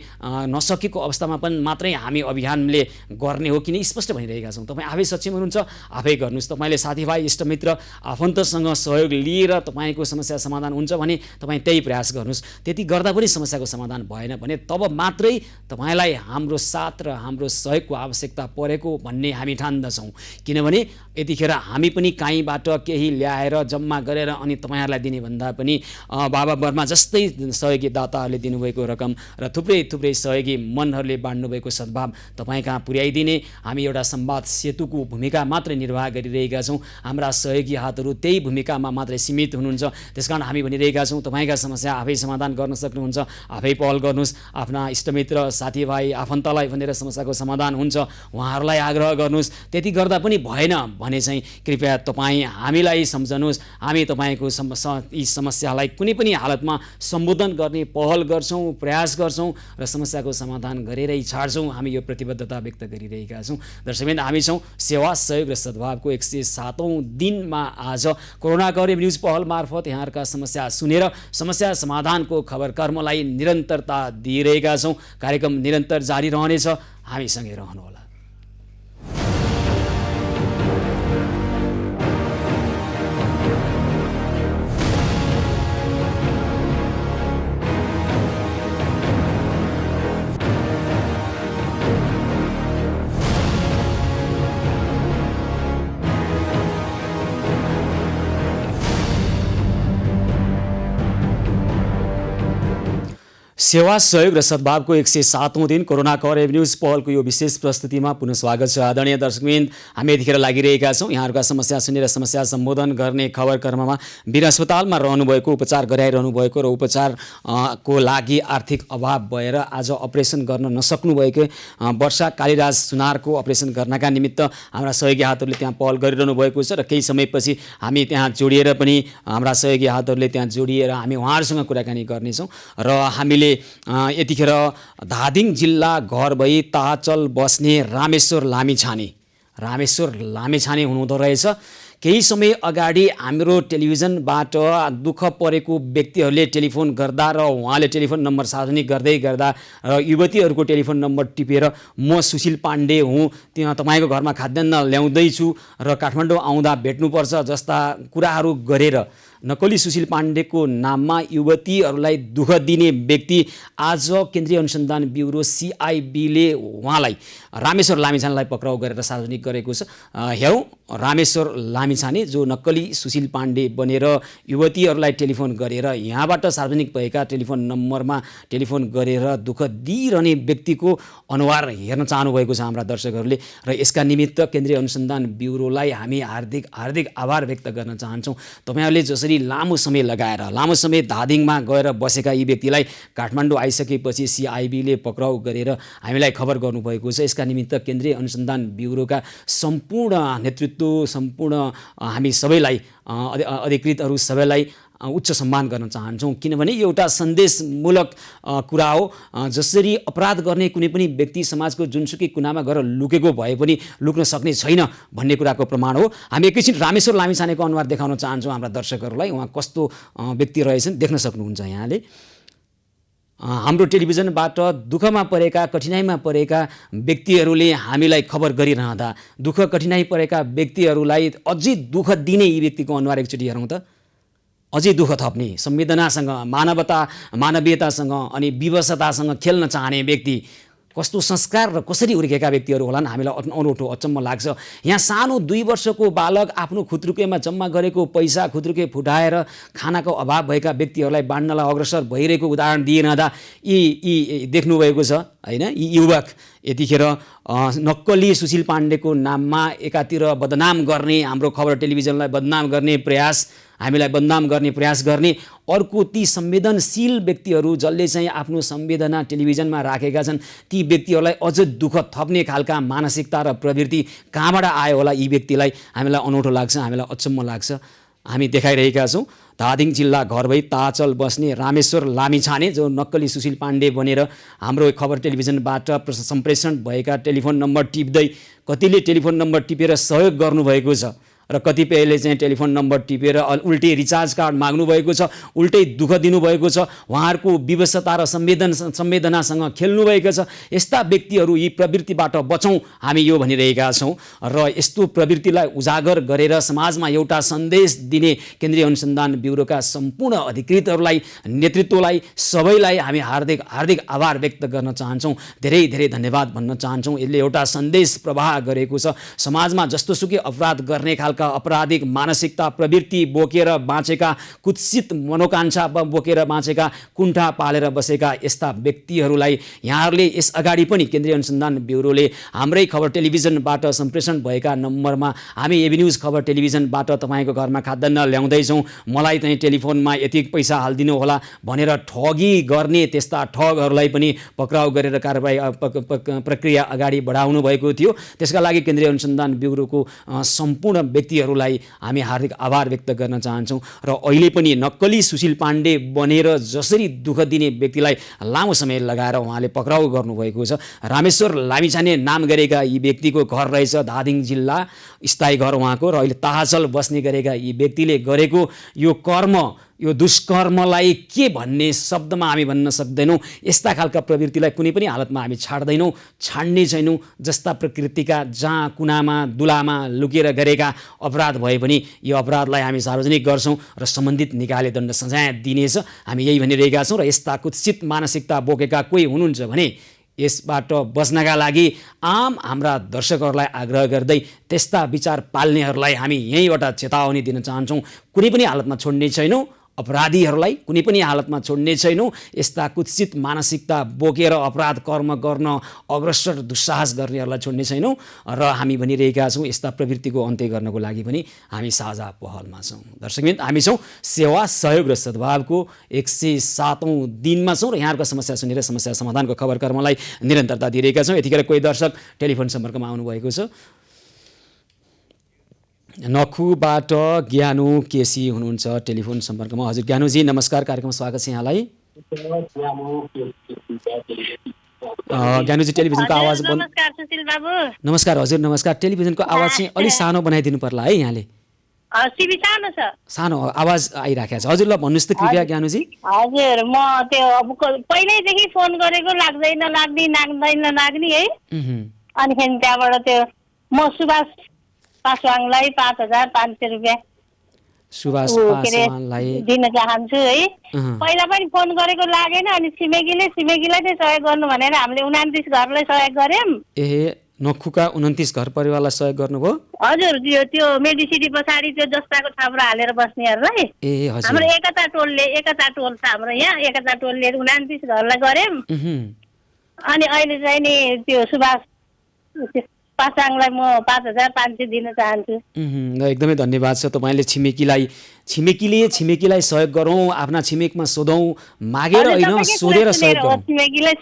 नसकेको अवस्थामा पनि मात्रै हामी अभियानले गर्ने हो किन स्पष्ट भनिरहेका छौँ। तपाईँ आफै सक्षम हुनुहुन्छ, आफै गर्नुहोस्। तपाईँले साथीभाइ इष्टमित्र आफन्तसँग सहयोग लिएर तपाईँको समस्या समाधान हुन्छ भने तपाईँ त्यही प्रयास गर्नुहोस्। त्यति गर्दा पनि समस्याको समाधान भएन भने तब मात्रै तपाईँलाई हाम्रो साथ र हाम्रो सहयोगको आवश्यकता परेको भन्ने हामी ठान्दछौँ। किनभने यतिखेर हामी पनि काहीँबाट केही ल्याएर जम्मा गरेर अनि तपाईँहरूलाई दिने भन्दा पनि बाबा बर्मा जस्तै सहयोगी दाताहरूले दिनुभएको रकम र थुप्रै सहयोगी मनहरूले बाँड्नुभएको सद्भाव तपाईँ कहाँ पुर्याइदिने हामी एउटा संवाद सेतुको भूमिका मात्रै निर्वाह गरिरहेका छौँ। हाम्रा सहयोगी हातहरू त्यही भूमिकामा मात्रै सीमित हुनुहुन्छ। त्यसकारण हामी भनिरहेका छौँ तपाईँका समस्या आफै समाधान गर्न सक्नुहुन्छ, आफै पहल गर्नुहोस्। आफ्ना इष्टमित्र साथीभाइ आफन्तलाई भनेर समस्याको समाधान हुन्छ उहाँहरूलाई आग्रह गर्नुहोस्। त्यति गर्दा पनि भएन भने चाहिँ कृपया तपाईँ हामीलाई सम्झनुहोस्। हामी तपाईँको यी समस्यालाई कुनै पनि हालतमा सम्बोधन गर्ने पहल गर्छौँ, प्रयास गर्छौँ र समस्याको समाधान गरेरै छाड्छौँ। हामी यो प्रतिबद्धता व्यक्त गरिरहेका छौँ। दर्शकवृन्द, हामी छौँ सेवा सहयोग र सद्भावको 107औं दिनमा। आज कोरोना कभरेज न्युज पहल मार्फत यहाँहरूका समस्या सुनेर समस्या समाधानको खबर कर्मलाई निरन्तरता दिइरहेका छौँ। कार्यक्रम निरन्तर जारी रहनेछ, हामीसँगै रहनुहोला। सेवा सहयोग र सद्भावको 107औं दिन कोरोना कभरेज न्युज पहलको यो विशेष प्रस्तुतिमा पुनः स्वागत छ। आदरणीय दर्शकवृन्द, हामी यतिखेर लागिरहेका छौँ यहाँहरूका समस्या सुनेर समस्या सम्बोधन गर्ने खबर कर्ममा। वीर अस्पतालमा रहनुभएको, उपचार गराइरहनु भएको र उपचारको लागि आर्थिक अभाव भएर आज अपरेसन गर्न नसक्नुभएको वर्षा कालीराज सुनारको अपरेसन गर्नका निमित्त हाम्रा सहयोगी हातहरूले त्यहाँ पहल गरिरहनु भएको छ र केही समयपछि हामी त्यहाँ जोडिएर पनि हाम्रा सहयोगी हातहरूले त्यहाँ जोडिएर हामी उहाँहरूसँग कुराकानी गर्नेछौँ। र हामीले यतिखेर धादिङ जिल्ला घर भई ताचल बस्ने रामेश्वर लामिछाने हुनुहुँदो रहेछ। केही समय अगाडि हाम्रो टेलिभिजनबाट दुःख परेको व्यक्तिहरूले टेलिफोन गर्दा र उहाँले टेलिफोन नम्बर सार्वजनिक गर्दै गर्दा र युवतीहरूको टेलिफोन नम्बर टिपेर म सुशील पाण्डे हुँ, त्यहाँ तपाईँको घरमा खाद्यान्न ल्याउँदैछु र काठमाडौँ आउँदा भेट्नुपर्छ जस्ता कुराहरू गरेर नक्कली सुशील पाण्डेको नाममा युवतीहरूलाई दुःख दिने व्यक्ति आज केन्द्रीय अनुसन्धान ब्युरो CIBले उहाँलाई रामेश्वर लामिछानेलाई पक्राउ गरेर सार्वजनिक गरेको छ। हेरौँ रामेश्वर लामिछाने जो नक्कली सुशील पाण्डे बनेर युवतीहरूलाई टेलिफोन गरेर यहाँबाट सार्वजनिक भएका टेलिफोन नम्बरमा टेलिफोन गरेर दुःख दिइरहने व्यक्तिको अनुहार हेर्न चाहनुभएको छ हाम्रा दर्शकहरूले। र यसका निमित्त केन्द्रीय अनुसन्धान ब्युरोलाई हामी हार्दिक आभार व्यक्त गर्न चाहन्छौँ। तपाईँहरूले जसरी लामो समय धादिङमा गएर बसेका यी व्यक्तिलाई काठमाडौँ आइसकेपछि CIBले पक्राउ गरेर हामीलाई खबर गर्नुभएको छ। यसका निमित्त केन्द्रीय अनुसन्धान ब्युरोका सम्पूर्ण नेतृत्व, सम्पूर्ण हामी सबैलाई, अधिकृतहरू सबैलाई उच्च सम्मान गर्न चाहन्छौँ। किनभने यो एउटा सन्देशमूलक कुरा हो। जसरी अपराध गर्ने कुनै पनि व्यक्ति समाजको जुनसुकै कुनामा गएर लुकेको भए पनि लुक्न सक्ने छैन भन्ने कुराको प्रमाण हो। हामी एकैछिन रामेश्वर लामिछानेको अनुहार देखाउन चाहन्छौँ हाम्रा दर्शकहरूलाई। उहाँ कस्तो व्यक्ति रहेछन् देख्न सक्नुहुन्छ यहाँले। हाम्रो टेलिभिजनबाट दुःखमा परेका, कठिनाइमा परेका व्यक्तिहरूले हामीलाई खबर गरिरहँदा दुःख कठिनाइ परेका व्यक्तिहरूलाई अझै दुःख दिने यी व्यक्तिको अनुहार एकचोटि हेरौँ त। अझै दुःख थप्ने, संवेदनासँग, मानवीयतासँग अनि विवशतासँग खेल्न चाहने व्यक्ति, कस्तो संस्कार र कसरी हुर्केका व्यक्तिहरू होलान् हामीलाई अनौठो अचम्म लाग्छ। यहाँ सानो 2 वर्षको बालक आफ्नो खुद्रुकेमा जम्मा गरेको पैसा खुद्रुके फुटाएर खानाको अभाव भएका व्यक्तिहरूलाई बाँड्नलाई अग्रसर भइरहेको उदाहरण दिइरहँदा यी देख्नुभएको छ हैन। यी युवक यतिखेर नक्कली सुशील पाण्डेको नाममा एकातिर बदनाम गर्ने, हाम्रो खबर टेलिभिजनलाई बदनाम गर्ने प्रयास, हामीलाई बदनाम गर्ने प्रयास गर्ने, अर्को ती संवेदनशील व्यक्तिहरू जसले चाहिँ आफ्नो संवेदना टेलिभिजनमा राखेका छन् ती व्यक्तिहरूलाई अझ दुःख थप्ने खालका मानसिकता र प्रवृत्ति कहाँबाट आयो होला यी व्यक्तिलाई हामीलाई अनौठो लाग्छ, हामीलाई अचम्म लाग्छ। हामी देखाइरहेका छौँ धादिङ जिल्ला घर भई ताचल बस्ने रामेश्वर लामिछाने जो नक्कली सुशील पाण्डे बनेर हाम्रो खबर टेलिभिजनबाट सम्प्रेषण भएका टेलिफोन नम्बर टिप्दै कतिले टेलिफोन नम्बर टिपेर सहयोग गर्नुभएको छ। र कतिपयले चाहिँ टेलिफोन नम्बर टिपेर उल्टै रिचार्ज कार्ड माग्नु भएको छ, उल्टै दुःख दिनुभएको छ, उहाँहरूको विवशता र संवेदनासँग खेल्नुभएको छ। यस्ता व्यक्तिहरू यी प्रवृत्तिबाट बचौँ हामी यो भनिरहेका छौँ र यस्तो प्रवृत्तिलाई उजागर गरेर समाजमा एउटा सन्देश दिने केन्द्रीय अनुसन्धान ब्युरोका सम्पूर्ण अधिकृतहरूलाई, नेतृत्वलाई, सबैलाई हामी हार्दिक हार्दिक आभार व्यक्त गर्न चाहन्छौँ। धेरै धेरै धन्यवाद भन्न चाहन्छौँ। यसले एउटा सन्देश प्रवाह गरेको छ। समाजमा जस्तोसुकै अपराध गर्ने खालका अपराधिक मानसिकता प्रवृत्ति बोकेर बाँचेका, कुत्सित मनोकांक्षा बोकेर बाँचेका, कुण्ठा पालेर बसेका यस्ता व्यक्तिहरूलाई यहाँहरूले यसअगाडि पनि केन्द्रीय अनुसन्धान ब्युरोले हाम्रै खबर टेलिभिजनबाट सम्प्रेषण भएका नम्बरमा हामी एबी न्युज खबर टेलिभिजनबाट तपाईँको घरमा खाद्यान्न ल्याउँदैछौँ, मलाई चाहिँ टेलिफोनमा यति पैसा हालिदिनु होला भनेर ठगी गर्ने त्यस्ता ठगहरूलाई पनि पक्राउ गरेर कारबाही प्रक्रिया अगाडि बढाउनु भएको थियो। त्यसका लागि केन्द्रीय अनुसन्धान ब्युरोको सम्पूर्ण व्यक्तिहरूलाई हामी हार्दिक आभार व्यक्त गर्न चाहन्छौँ। र अहिले पनि नक्कली सुशील पाण्डे बनेर जसरी दुःख दिने व्यक्तिलाई लामो समय लगाएर उहाँले पक्राउ गर्नुभएको छ। रामेश्वर लामिछाने नाम गरेका यी व्यक्तिको घर रहेछ धादिङ जिल्ला, स्थायी घर उहाँको, र अहिले ताहाचल बस्ने गरेका यी व्यक्तिले गरेको यो कर्म, यो दुष्कर्मलाई के भन्ने शब्दमा हामी भन्न सक्दैनौँ। यस्ता खालका प्रवृत्तिलाई कुनै पनि हालतमा हामी छाड्दैनौँ, छाड्ने छैनौँ। जस्ता प्रकृतिका जहाँ कुनामा दुलामा लुकेर गरेका अपराध भए पनि यो अपराधलाई हामी सार्वजनिक गर्छौँ र सम्बन्धित निकायले दण्ड सजाय दिनेछ, हामी यही भनिरहेका छौँ। र यस्ता कुत्सित मानसिकता बोकेका कोही हुनुहुन्छ भने यसबाट बच्नका लागि हाम्रा दर्शकहरूलाई आग्रह गर्दै त्यस्ता विचार पाल्नेहरूलाई हामी यहीँबाट चेतावनी दिन चाहन्छौँ। कुनै पनि हालतमा छोड्ने छैनौँ, अपराधीहरूलाई कुनै पनि हालतमा छोड्ने छैनौँ। यस्ता कुत्सित मानसिकता बोकेर अपराध कर्म गर्न अग्रसर दुस्साहस गर्नेहरूलाई छोड्ने छैनौँ र हामी भनिरहेका छौँ यस्ता प्रवृत्तिको अन्त्य गर्नको लागि पनि हामी साझा पहलमा छौँ। दर्शकवृन्द, हामी छौँ सेवा, सहयोग र सद्भावको 107औं दिनमा छौँ र यहाँहरूको समस्या सुनेर समस्या समाधानको खबर कर्मलाई निरन्तरता दिइरहेका छौँ। यतिखेर कोही दर्शक टेलिफोन सम्पर्कमा आउनुभएको छ। नखुबाट ज्ञानु केसी हुनुहुन्छ टेलिफोन सम्पर्कमा। हजुर ज्ञानुजी नमस्कार, कार्यक्रममा स्वागत छ यहाँलाई। ज्ञानुजी टेलिभिजनको आवाज बन्द। नमस्कार सुशील बाबु। नमस्कार हजुर, नमस्कार। टेलिभिजनको आवाज चाहिँ अलि सानो बनाइदिनु पर्ला है यहाँले। सिबी सानो छ, सानो आवाज आइराखेको छ। हजुर ल भन्नुहोस् त कृपया ज्ञानुजी। हजुर म त्यो अब पहिल्यैदेखि फोन गरेको लाग्दैन लाग्ने है। अनि त्यहाँबाट त्यो म सुभाष पासवानलाई 5,500 रुपियाँ सुभाष पासवानलाई दिन चाहन्छु है। पहिला पनि फोन गरेको लागेन, अनि छिमेकीलाई चाहिँ सहयोग गर्नु भनेर हामीले 29 घरलाई सहयोग गर्यौँ। ए नखुका 29 घर परिवारलाई सहयोग गर्नुभयो? हजुर, त्यो मेडिसिटी पछाडि त्यो जस्ताको छाप्रो हालेर बस्नेहरूलाई ए हजुर, हाम्रो एकता टोल छ हाम्रो यहाँ, एकता टोलले 29 घरलाई गर्यौँ। अनि अहिले चाहिँ नि त्यो सुभाष पासाङलाई म 5,500 दिन चाहन्छु। एकदमै धन्यवाद छ तपाईँले। छिमेकीलाई सहयोग गरौँ, आफ्ना छिमेकमा सोधौँ, मागेर होइन सोधेर सहयोग गरौँ।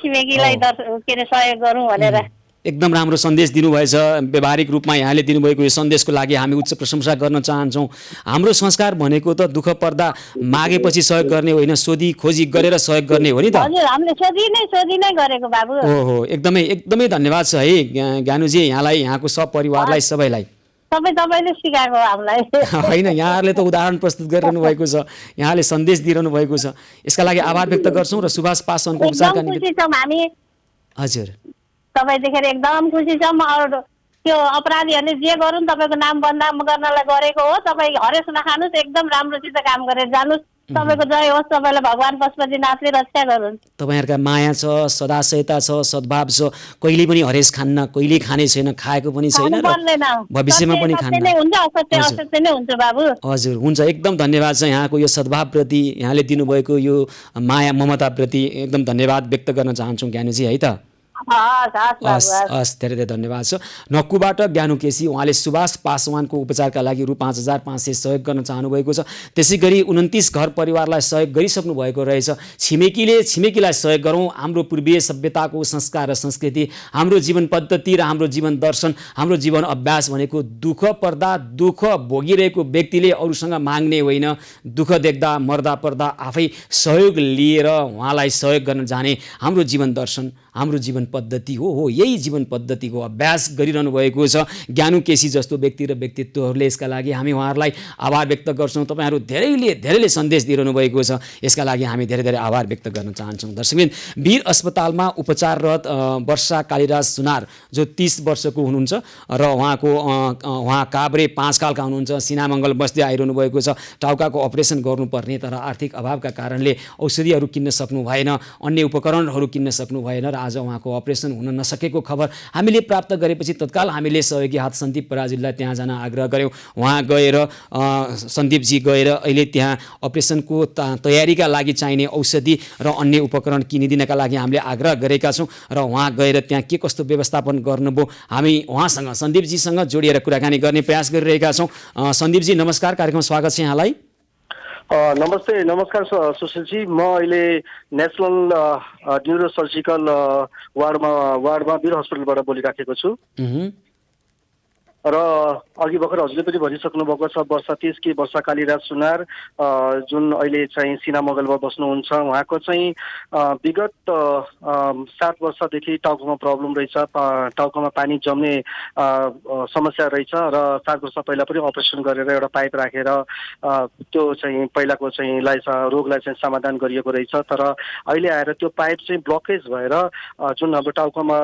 छिमेकीलाई सहयोग गरौँ भनेर एकदम राम्रो सन्देश दिनुभएछ। व्यावहारिक रूपमा यहाँले दिनुभएको यो सन्देशको लागि हामी उच्च प्रशंसा गर्न चाहन्छौँ। हाम्रो संस्कार भनेको त दुःख पर्दा मागेपछि सहयोग गर्ने होइन, सोधी खोजी गरेर सहयोग गर्ने हो नि त। हजुर, हामीले सोधी नै गरेको बाबु। ओहो, एकदमै धन्यवाद छ है ज्ञानुजी, यहाँलाई, यहाँको सपरिवारलाई, सबैलाई। तपाईँले सिकाएको हामीलाई होइन, यहाँहरूले त उदाहरण प्रस्तुत गरिरहनु भएको छ, यहाँले सन्देश दिइरहनु भएको छ। यसका लागि आभार व्यक्त गर्छौँ र सुभाष पासवानको उपचारका निम्ति हजुर तपाईँ देखेर एकदम खुसी छौँ। अरू त्यो अपराधीहरूले जे गरून् तपाईँको नाम बदनाम गर्नलाई गरेको हो। तपाईँ हरेस नखानुहोस्, एकदम राम्रोसित काम गरेर जानुहोस्। तपाईँको जय होस्, तपाईँलाई भगवान् पशुपतिनाथले रक्षा गरून्। तपाईँहरूका माया छ, सदाशयता छ, सद्भाव छ। कहिले पनि हरेस खान्न, कहिले खाने छैन, खाएको पनि छैन, भविष्यमा पनि खान्न। हजुर हुन्छ, एकदम धन्यवाद छ यहाँको यो सद्भावप्रति, यहाँले दिनुभएको यो माया ममताप्रति एकदम धन्यवाद व्यक्त गर्न चाहन्छौँ ज्ञानुजी है त। हस्, धेरै धेरै धन्यवाद छ। नक्कुबाट ज्ञानु केसी, उहाँले सुभाष पासवानको उपचारका लागि रु 5,500 सहयोग गर्न चाहनुभएको छ। त्यसै गरी 29 घर परिवारलाई सहयोग गरिसक्नु भएको रहेछ। छिमेकीलाई सहयोग गरौँ। हाम्रो पूर्वीय सभ्यताको संस्कार र संस्कृति, हाम्रो जीवन पद्धति र हाम्रो जीवन दर्शन, हाम्रो जीवन अभ्यास भनेको दुःख पर्दा दुःख भोगिरहेको व्यक्तिले अरूसँग माग्ने होइन, दुःख देख्दा मर्दा पर्दा आफै सहयोग लिएर उहाँलाई सहयोग गर्न जाने हाम्रो जीवन दर्शन, हाम्रो जीवन पद्धति हो यही जीवन पद्धतिको अभ्यास गरिरहनु भएको छ ज्ञानु केसी जस्तो व्यक्ति र व्यक्तित्वहरूले। यसका लागि हामी उहाँहरूलाई आभार व्यक्त गर्छौँ। तपाईँहरू धेरैले सन्देश दिइरहनु भएको छ, यसका लागि हामी धेरै आभार व्यक्त गर्न चाहन्छौँ। दर्शकबिन, वीर अस्पतालमा उपचाररत वर्षा कालीराज सुनार जो 30 वर्षको हुनुहुन्छ र उहाँ काभ्रे 5 खालका हुनुहुन्छ। सिनामङ्गल बस्दै आइरहनु भएको छ। टाउकाको अपरेसन गर्नुपर्ने तर आर्थिक अभावका कारणले औषधिहरू किन्न सक्नु भएन, अन्य उपकरणहरू किन्न सक्नु भएन र आज उहाँको अपरेसन हुन नसकेको खबर हामीले प्राप्त गरेपछि तत्काल हामीले सहयोगी हात सन्दीप पराजुलीलाई त्यहाँ जान आग्रह गऱ्यौँ। उहाँ गएर सन्दीपजी गएर अहिले त्यहाँ अपरेसनको तयारीका लागि चाहिने औषधि र अन्य उपकरण किनिदिनका लागि हामीले आग्रह गरेका छौँ र उहाँ गएर त्यहाँ के कस्तो व्यवस्थापन गर्नुभयो हामी उहाँसँग सन्दीपजीसँग जोडिएर कुराकानी गर्ने प्रयास गरिरहेका छौँ। सन्दीपजी नमस्कार, कार्यक्रम स्वागत छ यहाँलाई। नमस्कार सुशीलजी। म अहिले नेसनल न्युरो सर्जिकल वार्डमा वीर हस्पिटलबाट बोलिराखेको छु र अघि भर्खर हजुरले पनि भनिसक्नु भएको छ वर्षा 30 कि वर्षा कालीराज सुनार जुन अहिले चाहिँ सिनामङ्गलमा बस्नुहुन्छ। उहाँको चाहिँ विगत 7 वर्षदेखि टाउकोमा प्रब्लम रहेछ, टाउकोमा पानी जम्ने समस्या रहेछ र 7 वर्ष पहिला पनि अपरेसन गरेर एउटा पाइप राखेर त्यो चाहिँ पहिलाको चाहिँ रोगलाई चाहिँ समाधान गरिएको रहेछ। तर अहिले आएर त्यो पाइप चाहिँ ब्लकेज भएर जुन हाम्रो टाउकोमा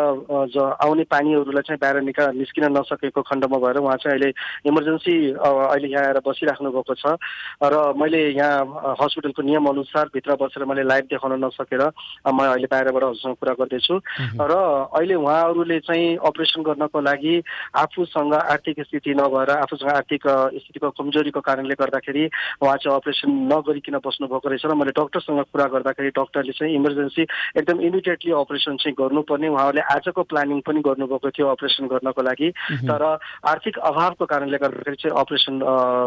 आउने पानीहरूलाई चाहिँ बाहिर निस्किन नसकेको खण्डमा भएर उहाँ चाहिँ अहिले इमर्जेन्सी अहिले यहाँ आएर बसिराख्नु भएको छ र मैले यहाँ हस्पिटलको नियम अनुसार भित्र बसेर मैले लाइभ देखाउन नसकेर म अहिले बाहिरबाट हजुरसँग कुरा गर्दैछु र अहिले उहाँहरूले चाहिँ अपरेसन गर्नको लागि आफूसँग आर्थिक स्थिति नभएर आफूसँग आर्थिक स्थितिको कमजोरीको कारणले गर्दाखेरि उहाँ चाहिँ अपरेसन नगरिकन बस्नुभएको रहेछ र मैले डक्टरसँग कुरा गर्दाखेरि डक्टरले चाहिँ इमर्जेन्सी एकदम इमिडिएटली अपरेसन चाहिँ गर्नुपर्ने उहाँहरूले आजको प्लानिङ पनि गर्नुभएको थियो अपरेसन गर्नको लागि। तर आर्थिक अभावको कारणले गर्दाखेरि चाहिँ अपरेसन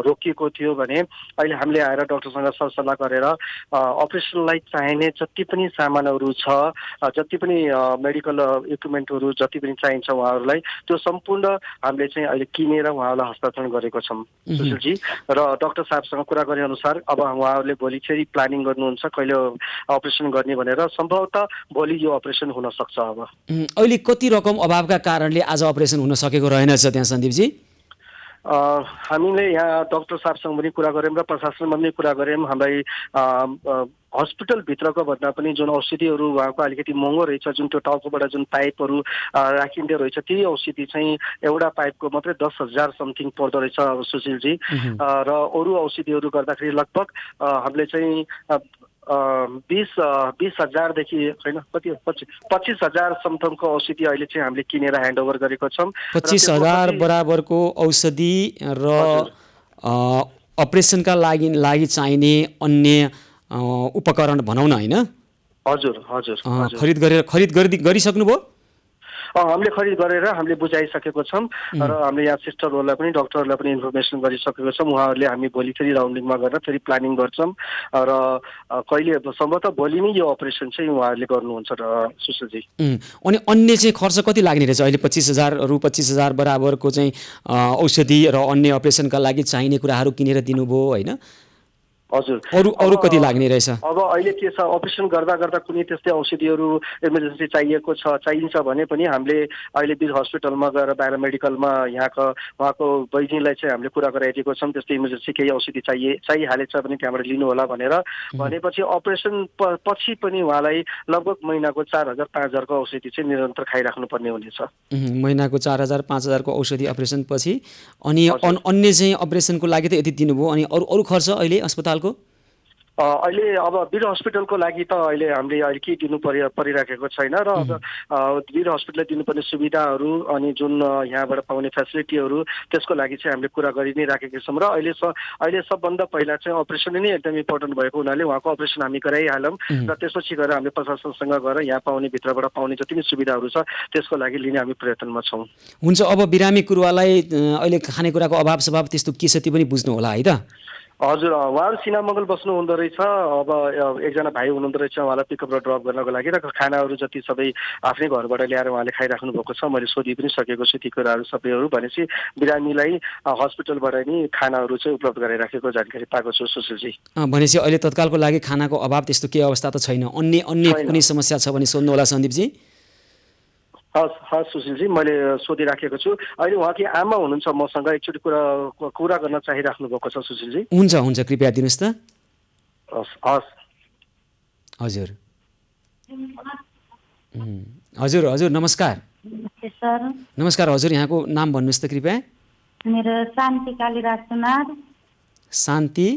रोकिएको थियो भने अहिले हामीले आएर डक्टरसँग सरसल्लाह गरेर अपरेसनलाई चाहिने जति पनि सामानहरू छ, जति पनि मेडिकल इक्विपमेन्टहरू जति पनि चाहिन्छ उहाँहरूलाई त्यो सम्पूर्ण हामीले चाहिँ अहिले किनेर उहाँहरूलाई हस्तान्तरण गरेको छौँ सुशीलजी। र डाक्टर साहबसँग कुरा गरे अनुसार अब उहाँहरूले भोलि फेरि प्लानिङ गर्नुहुन्छ कहिले अपरेसन गर्ने भनेर, सम्भवतः भोलि यो अपरेसन हुन सक्छ। अब अहिले कति रकम अभावका कारणले आज अपरेसन हुन सकेको रहेनछ त्यहाँ सन्दीपजी? हामीले यहाँ डाक्टर साहबसँग पनि कुरा गऱ्यौँ र प्रशासनमा पनि कुरा गऱ्यौँ। हामीलाई हस्पिटलभित्रको भन्दा पनि जुन औषधिहरू उहाँको अलिकति महँगो रहेछ, जुन त्यो टाउकोबाट जुन पाइपहरू राखिँदो रहेछ त्यही औषधि चाहिँ एउटा पाइपको मात्रै 10,000 समथिङ पर्दो रहेछ सुशीलजी। र अरू औषधिहरू गर्दाखेरि लगभग हामीले चाहिँ 20,000देखि होइन कति 25,000 समथङको औषधि अहिले चाहिँ हामीले किनेर ह्यान्डओभर गरेको छौँ। 25,000 बराबरको औषधि र अपरेसनका लागि चाहिने अन्य उपकरण भनौँ न होइन? हजुर खरिद गरिसक्नुभयो? हामीले खरिद गरेर हामीले बुझाइसकेको छौँ र हामीले यहाँ सिस्टरहरूलाई पनि डक्टरहरूलाई पनि इन्फर्मेसन गरिसकेको छौँ। उहाँहरूले हामी भोलि फेरि राउन्डिङमा गरेर फेरि प्लानिङ गर्छौँ र कहिले सम्भवतः भोलि नै यो अपरेसन चाहिँ उहाँहरूले गर्नुहुन्छ र सुशीलजी। अनि अन्य चाहिँ खर्च कति लाग्ने रहेछ अहिले? 25,000 बराबरको चाहिँ औषधि र अन्य अपरेसनका लागि चाहिने कुराहरू किनेर दिनुभयो होइन? हजुर। अरू कति लाग्ने रहेछ? अब अहिले के छ, अपरेसन गर्दा कुनै त्यस्तै औषधिहरू इमर्जेन्सी चाहिन्छ भने पनि हामीले अहिले वीर हस्पिटलमा गएर बाहिर मेडिकलमा उहाँको बहिनीलाई चाहिँ हामीले कुरा गराइदिएको छौँ त्यस्तै इमर्जेन्सी केही औषधि चाहिहालेछ भने त्यहाँबाट लिनु होला भनेर। भनेपछि अपरेसन पछि पनि उहाँलाई लगभग महिनाको 4,000-5,000 को औषधि चाहिँ निरन्तर खाइराख्नुपर्ने हुनेछ। महिनाको 4,000-5,000 को औषधि अपरेसन पछि। अनि अन्य चाहिँ अपरेसनको लागि त यति दिनुभयो, अनि अरू खर्च अहिले अस्पताल अहिले अब वीर हस्पिटलको लागि त अहिले हामीले अहिले के दिनु परिराखेको छैन र अब वीर हस्पिटलले दिनुपर्ने सुविधाहरू अनि जुन यहाँबाट पाउने फेसिलिटीहरू त्यसको लागि चाहिँ हामीले कुरा गरि नै राखेका छौँ। र अहिले सबभन्दा पहिला चाहिँ अपरेसन नै एकदम इम्पोर्टेन्ट भएको हुनाले उहाँको अपरेसन हामी गराइहालौँ र त्यसपछि गएर हामीले प्रशासनसँग गएर यहाँ पाउने भित्रबाट पाउने जति पनि सुविधाहरू छ त्यसको लागि लिने हामी प्रयत्नमा छौँ। हुन्छ, अब बिरामी कुरुवालाई अहिले खानेकुराको अभाव स्वभाव त्यस्तो के छ त्यो पनि बुझ्नु होला है त? हजुर, उहाँहरू सिनामङ्गल बस्नु हुँदो रहेछ। अब एकजना भाइ हुनुहुँदो रहेछ उहाँलाई पिकअप र ड्रप गर्नको लागि र खानाहरू जति सबै आफ्नै घरबाट ल्याएर उहाँले खाइराख्नु भएको छ। मैले सोधि पनि सकेको छु ती कुराहरू सबैहरू। भनेपछि बिरामीलाई हस्पिटलबाट नि खानाहरू चाहिँ उपलब्ध गराइराखेको जानकारी पाएको छु सुशीलजी। भनेपछि अहिले तत्कालको लागि खानाको अभाव त्यस्तो केही अवस्था त छैन? अन्य कुनै समस्या छ भने सोध्नु होला सन्दीपजी। हस् सुशीलजी, मैले सोधिराखेको छु। अहिले उहाँकी आमा हुनुहुन्छ मसँग, एकचोटि कुरा गर्न चाहिराख्नु भएको छ सुशीलजी। हुन्छ हुन्छ, कृपया दिनुहोस् त। हस्। हजुर हजुर हजुर, नमस्कार। सर, नमस्कार हजुर, यहाँको नाम भन्नुहोस् त कृपया। मेरो शान्ति कालीराज सुनार। शान्ति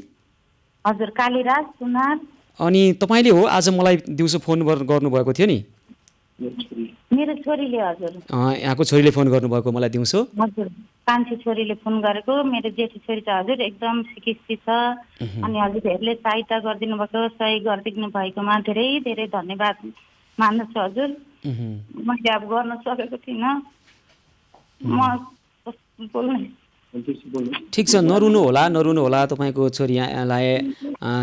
हजुर, कालीराज सुनार। अनि तपाईँले हो आज मलाई दिउँसो फोन गर्नुभएको थियो नि? मेरो छोरीले। हजुर, यहाँको छोरीले फोन गर्नुभएको मलाई दिउँसो? हजुर, कान्छी छोरीले फोन गरेको। मेरो जेठी छोरी चाहिँ हजुर एकदम सिकिस्ती छ। अनि हजुरहरूले सहायता गरिदिनु भएको, सहयोग गरिदिनु भएकोमा धेरै धेरै धन्यवाद मान्दछु हजुर। मैले अब गर्न सकेको थिइनँ, म बोल्ने। ठिक छ, नरुनु होला। तपाईँको छोरीलाई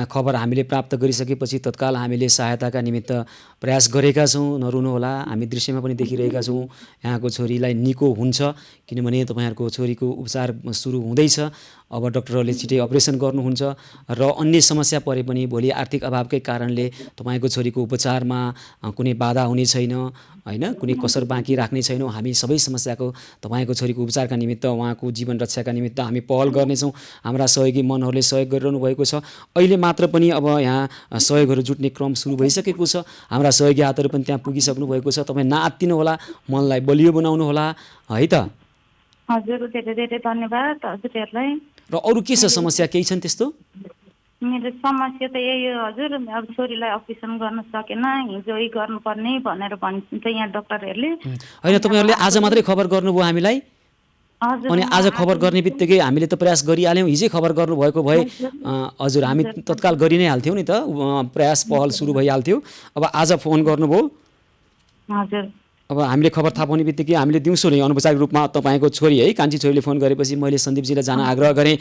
खबर हामीले प्राप्त गरिसकेपछि तत्काल हामीले सहायताका निमित्त प्रयास गरेका छौँ। नरुनु होला, हामी दृश्यमा पनि देखिरहेका छौँ यहाँको छोरीलाई निको हुन्छ, किनभने तपाईँहरूको छोरीको उपचार सुरु हुँदैछ। अब डाक्टरहरूले छिटै अपरेसन गर्नुहुन्छ र अन्य समस्या परे पनि भोलि आर्थिक अभावकै कारणले तपाईँको छोरीको उपचारमा कुनै बाधा हुने छैन होइन, कुनै कसर बाँकी राख्ने छैनौँ। हामी सबै समस्याको तपाईँको छोरीको उपचारका निमित्त, उहाँको जीवन रक्षाका निमित्त हामी पहल गर्नेछौँ। हाम्रा सहयोगी मनहरूले सहयोग गरिरहनु भएको छ। अहिले मात्र पनि अब यहाँ सहयोगहरू जुट्ने क्रम सुरु भइसकेको छ। हाम्रा सहयोगी हातहरू पनि त्यहाँ पुगिसक्नु भएको छ। तपाईँ नआत्तिनु होला, मनलाई बलियो बनाउनु होला है त। हजुर, धेरै धेरै धन्यवाद हजुरहरूलाई। र अरू के छ समस्या, केही छन् त्यस्तो? मेरो समस्या त यही हो हजुर, अब छोरीलाई अपरेसन गर्न सकेन, हिजोै गर्नुपर्ने भनेर भन्छ यहाँ डाक्टरहरूले। होइन, तपाईँहरूले आज मात्रै खबर गर्नुभयो हामीलाई? हजुर, अनि आज खबर गर्ने बित्तिकै हामीले त प्रयास गरिहाल्यौँ। हिजै खबर गर्नुभएको भए हजुर हामी तत्काल गरि नै हाल्थ्यौँ नि त, प्रयास पहल सुरु भइहाल्थ्यो। अब आज फोन गर्नुभयो। हजुर, अब हामीले खबर थाहा पाउने बित्तिकै हामीले दिउँसो नै अनौपचारिक रूपमा तपाईँको छोरी है, कान्छी छोरीले फोन गरेपछि मैले सन्दीपजीलाई जान आग्रह गरेँ,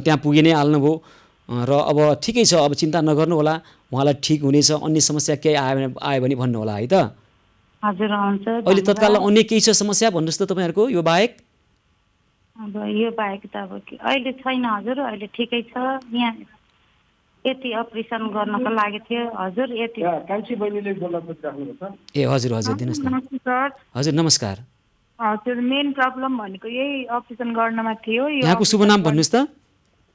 त्यहाँ पुगि नै हाल्नुभयो। र अब ठिकै छ, अब चिन्ता नगर्नु होला, उहाँलाई ठिक हुनेछ। अन्य समस्या केही आयो भने भन्नु होला है त। हजुर, हुन्छ। अहिले तत्काल अन्य केही छ समस्या भन्नुहोस् त तपाईँहरूको यो बाहेक? अब यो बाहेक त अब अहिले छैन हजुर, अहिले ठिकै छ। यहाँ यति अपरेसन गर्नको लागि थियो हजुर, यति। कान्छी बहिनीले बोल्न खोजिराख्नु भएको छ। ए हजुर हजुर, दिनुहोस् न। सर, हजुर नमस्कार। हजुर, मेन प्रब्लम भनेको यही अपरेसन गर्नमा थियो। यहाँको शुभ नाम भन्नुहोस् त।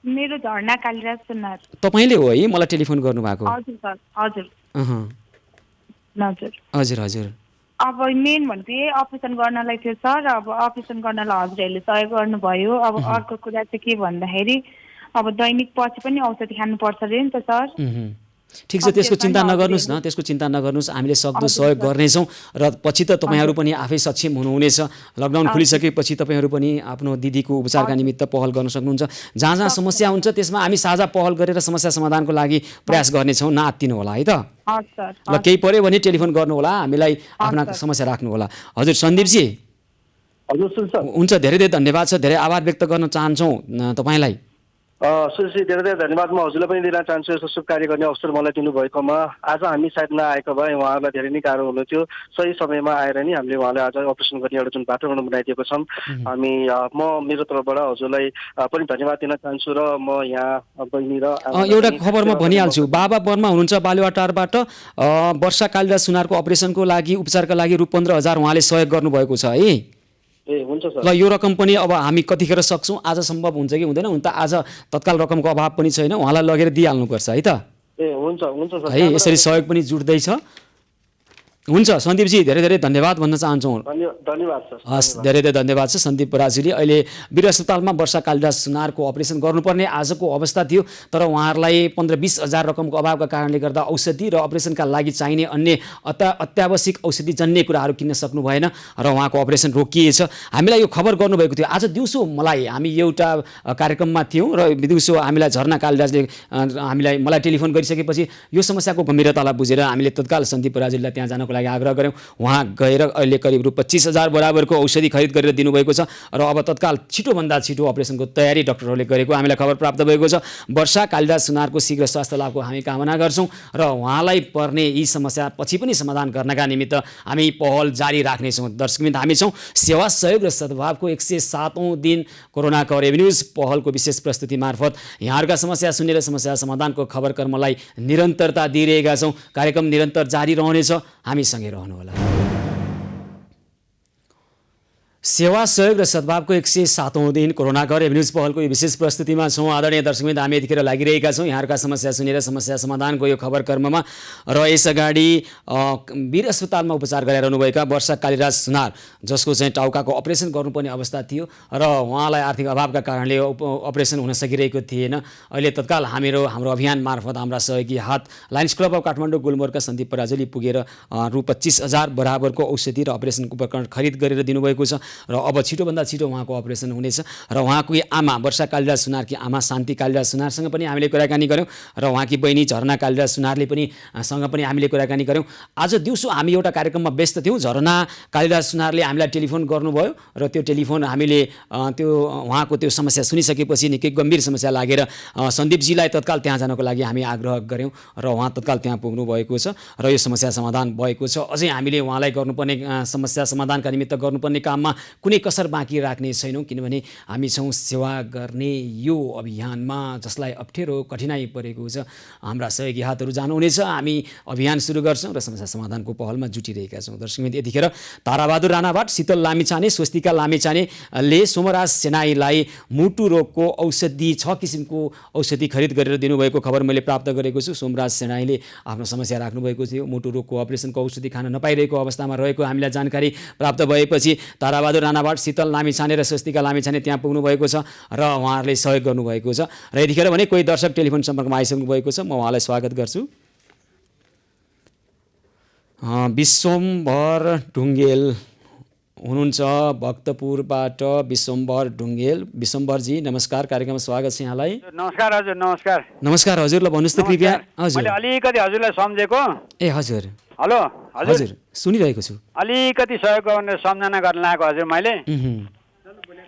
मेरो झर्ना कालीराज सुनार। तपाईँले हो है मलाई टेलिफोन गर्नुभएको? हजुर सर, हजुर हजुर हजुर हजुर। अब मेन भनेको यही अपरेसन गर्नलाई थियो सर। अब अपरेसन गर्नलाई हजुरहरूले सहयोग गर्नुभयो। अब अर्को कुरा चाहिँ के भन्दाखेरि अब दैनिक पछि पनि औषधि खानुपर्छ अरे नि त सर। ठिक छ, त्यसको चिन्ता नगर्नुहोस् न, त्यसको चिन्ता नगर्नुहोस्। हामीले सक्दो सहयोग गर्नेछौँ र पछि त तपाईँहरू पनि आफै सक्षम हुनुहुनेछ। लकडाउन खुलिसकेपछि तपाईँहरू पनि आफ्नो दिदीको उपचारका निमित्त पहल गर्न सक्नुहुन्छ। जहाँ जहाँ समस्या हुन्छ त्यसमा हामी साझा पहल गरेर समस्या समाधानको लागि प्रयास गर्नेछौँ। नआत्तिनु होला है त। ल केही पर्यो भने टेलिफोन गर्नु होला, हामीलाई आफ्ना समस्या राख्नु होला। हजुर सन्दीपजी। हजुर सुन्छ। हुन्छ, धेरै धेरै धन्यवाद छ, धेरै आभार व्यक्त गर्न चाहन्छौँ तपाईँलाई। सुशीलजी, धेरै धेरै धन्यवाद। म हजुरलाई पनि दिन चाहन्छु यस्तो शुभ कार्य गर्ने अवसर मलाई दिनुभएकोमा। आज हामी सायद नआएको भए उहाँहरूलाई धेरै नै गाह्रो हुन्थ्यो। सही समयमा आएर नि हामीले उहाँलाई आज अपरेसन गर्ने एउटा जुन बाटो बनाइदिएको छौँ हामी। म मेरो तर्फबाट हजुरलाई पनि धन्यवाद दिन चाहन्छु। र म यहाँ बहिनी र एउटा खबर म भनिहाल्छु। बाबा बर्मा हुनुहुन्छ बालुवाटारबाट, वर्षा कालीराज सुनारको अपरेसनको लागि उपचारका लागि रु 15,000 उहाँले सहयोग गर्नुभएको छ है। ए हुन्छ सर। ल यो रकम पनि अब हामी कतिखेर सक्छौँ, आज सम्भव हुन्छ कि हुँदैन, हुन त आज तत्काल रकमको अभाव पनि छैन, उहाँलाई लगेर दिइहाल्नुपर्छ है त। ए हुन्छ हुन्छ सर। है यसरी सहयोग पनि जुट्दैछ। हुन्छ सन्दीपजी, धेरै धेरै धन्यवाद भन्न चाहन्छौँ। धन्यवाद सर। हस्, धेरै धेरै धन्यवाद छ सन्दीप पराजुली। अहिले वीर अस्पतालमा वर्षा कालीराज सुनारको अपरेसन गर्नुपर्ने आजको अवस्था थियो, तर उहाँहरूलाई 15-20 हजार रकमको अभावका कारणले गर्दा औषधि र अपरेसनका लागि चाहिने अन्य अत्यावश्यक औषधि जन्य कुराहरू किन्न सक्नु भएन र उहाँको अपरेसन रोकिएछ। हामीलाई यो खबर गर्नुभएको थियो आज दिउँसो। हामी एउटा कार्यक्रममा थियौँ र दिउँसो हामीलाई झर्ना कालीराजले मलाई टेलिफोन गरिसकेपछि यो समस्याको गम्भीरतालाई बुझेर हामीले तत्काल सन्दीप पराजुलीलाई त्यहाँ जानको लागि आग्रह गऱ्यौँ। उहाँ गएर अहिले करिब रु 25,000 बराबरको औषधि खरिद गरेर दिनुभएको छ र अब तत्काल छिटोभन्दा छिटो अपरेसनको तयारी डाक्टरहरूले गरेको हामीलाई खबर प्राप्त भएको छ। वर्षा कालीराज सुनारको शीघ्र स्वास्थ्य लाभको हामी कामना गर्छौँ र उहाँलाई पर्ने यी समस्या पछि पनि समाधान गर्नका निमित्त हामी पहल जारी राख्नेछौँ। दर्शकवृन्द, हामी छौँ सेवा सहयोग र सद्भावको 107औं दिन कोरोना कभर न्युज पहलको विशेष प्रस्तुति मार्फत यहाँहरूका समस्या सुनेर समस्या समाधानको खबर कर्मलाई निरन्तरता दिइरहेका छौँ। कार्यक्रम निरन्तर जारी रहनेछ, हामी सँगै रहनुहोला। सेवा सहयोग र सद्भावको 107औं दिन कोरोना कर न्युज पहलको यो विशेष प्रस्तुतिमा छौँ। आदरणीय दर्शकवृन्द, हामी यतिखेर लागिरहेका छौँ यहाँहरूका समस्या सुनेर समस्या समाधानको यो खबर कर्ममा। र यसअगाडि वीर अस्पतालमा उपचार गराइरहनुभएका वर्षा कालीराज सुनार, जसको चाहिँ टाउकाको अपरेसन गर्नुपर्ने अवस्था थियो र उहाँलाई आर्थिक अभावका कारणले अपरेसन हुन सकिरहेको थिएन। अहिले तत्काल हाम्रो अभियान मार्फत हाम्रा सहयोगी हात लायन्स क्लब अफ काठमाडौँ गुलमोरका सन्दीप पराजुली पुगेर रु 25,000 बराबरको औषधि र अपरेसनको उपकरण खरिद गरेर दिनुभएको छ। र अब छिटोभन्दा छिटो उहाँको अपरेसन हुनेछ। र उहाँको आमा वर्षा कालीराज सुनारकी आमा शान्ति कालीराज सुनारसँग पनि हामीले कुराकानी गऱ्यौँ र उहाँकी बहिनी झरना कालीराज सुनारले पनि हामीले कुराकानी गऱ्यौँ। आज दिउँसो हामी एउटा कार्यक्रममा व्यस्त थियौँ। झरना कालीराज सुनारले हामीलाई टेलिफोन गर्नुभयो र त्यो टेलिफोन हामीले उहाँको त्यो समस्या सुनिसकेपछि निकै गम्भीर समस्या लागेर सन्दीपजीलाई तत्काल त्यहाँ जानको लागि हामी आग्रह गऱ्यौँ र उहाँ तत्काल त्यहाँ पुग्नु भएको छ र यो समस्या समाधान भएको छ। अझै हामीले उहाँलाई गर्नुपर्ने समस्या समाधानका निमित्त गर्नुपर्ने काममा कुनै कसर बाँकी राख्ने छैनौँ, किनभने हामी छौँ सेवा गर्ने यो अभियानमा जसलाई अप्ठ्यारो कठिनाइ परेको छ। हाम्रा सहयोगी हातहरू जानुहुनेछ, हामी अभियान सुरु गर्छौँ र समस्या समाधानको पहलमा जुटिरहेका छौँ। दर्शकवृन्द, यतिखेर ताराबहादुर राणाबाट शीतल लामिछाने, स्वस्तिका लामिछानेले सोमराज सेनाईलाई मुटु रोगको औषधि 6 किसिमको औषधि खरिद गरेर दिनुभएको खबर मैले प्राप्त गरेको छु। सोमराज सेनाईले आफ्नो समस्या राख्नुभएको थियो। मुटु रोगको अपरेसनको औषधि खान नपाइरहेको अवस्थामा रहेको हामीलाई जानकारी प्राप्त भएपछि ताराबहादुर राणाबाट शीतल लामिछाने र स्वस्तिका लामिछाने त्यहाँ पुग्नु भएको छ र उहाँहरूले सहयोग गर्नुभएको छ। र यतिखेर भने कोही दर्शक टेलिफोन सम्पर्कमा आइसक्नु भएको छ, म उहाँलाई स्वागत गर्छु। विश्वम्भर ढुङ्गेल हुनुहुन्छ भक्तपुरबाट। विश्वम्भर ढुङ्गेल, विश्वम्भरजी नमस्कार, कार्यक्रममा स्वागत छ यहाँलाई। नमस्कार हजुर। नमस्कार नमस्कार हजुर। ल भन्नुहोस् त कृपया। हजुर, मैले अलिकति हजुरलाई सम्झेको। ए हजुर। हेलो हजुर, सुनिरहेको छु। अलिकति सहयोग गर्ने सम्झना गर्न लागेको हजुर मैले।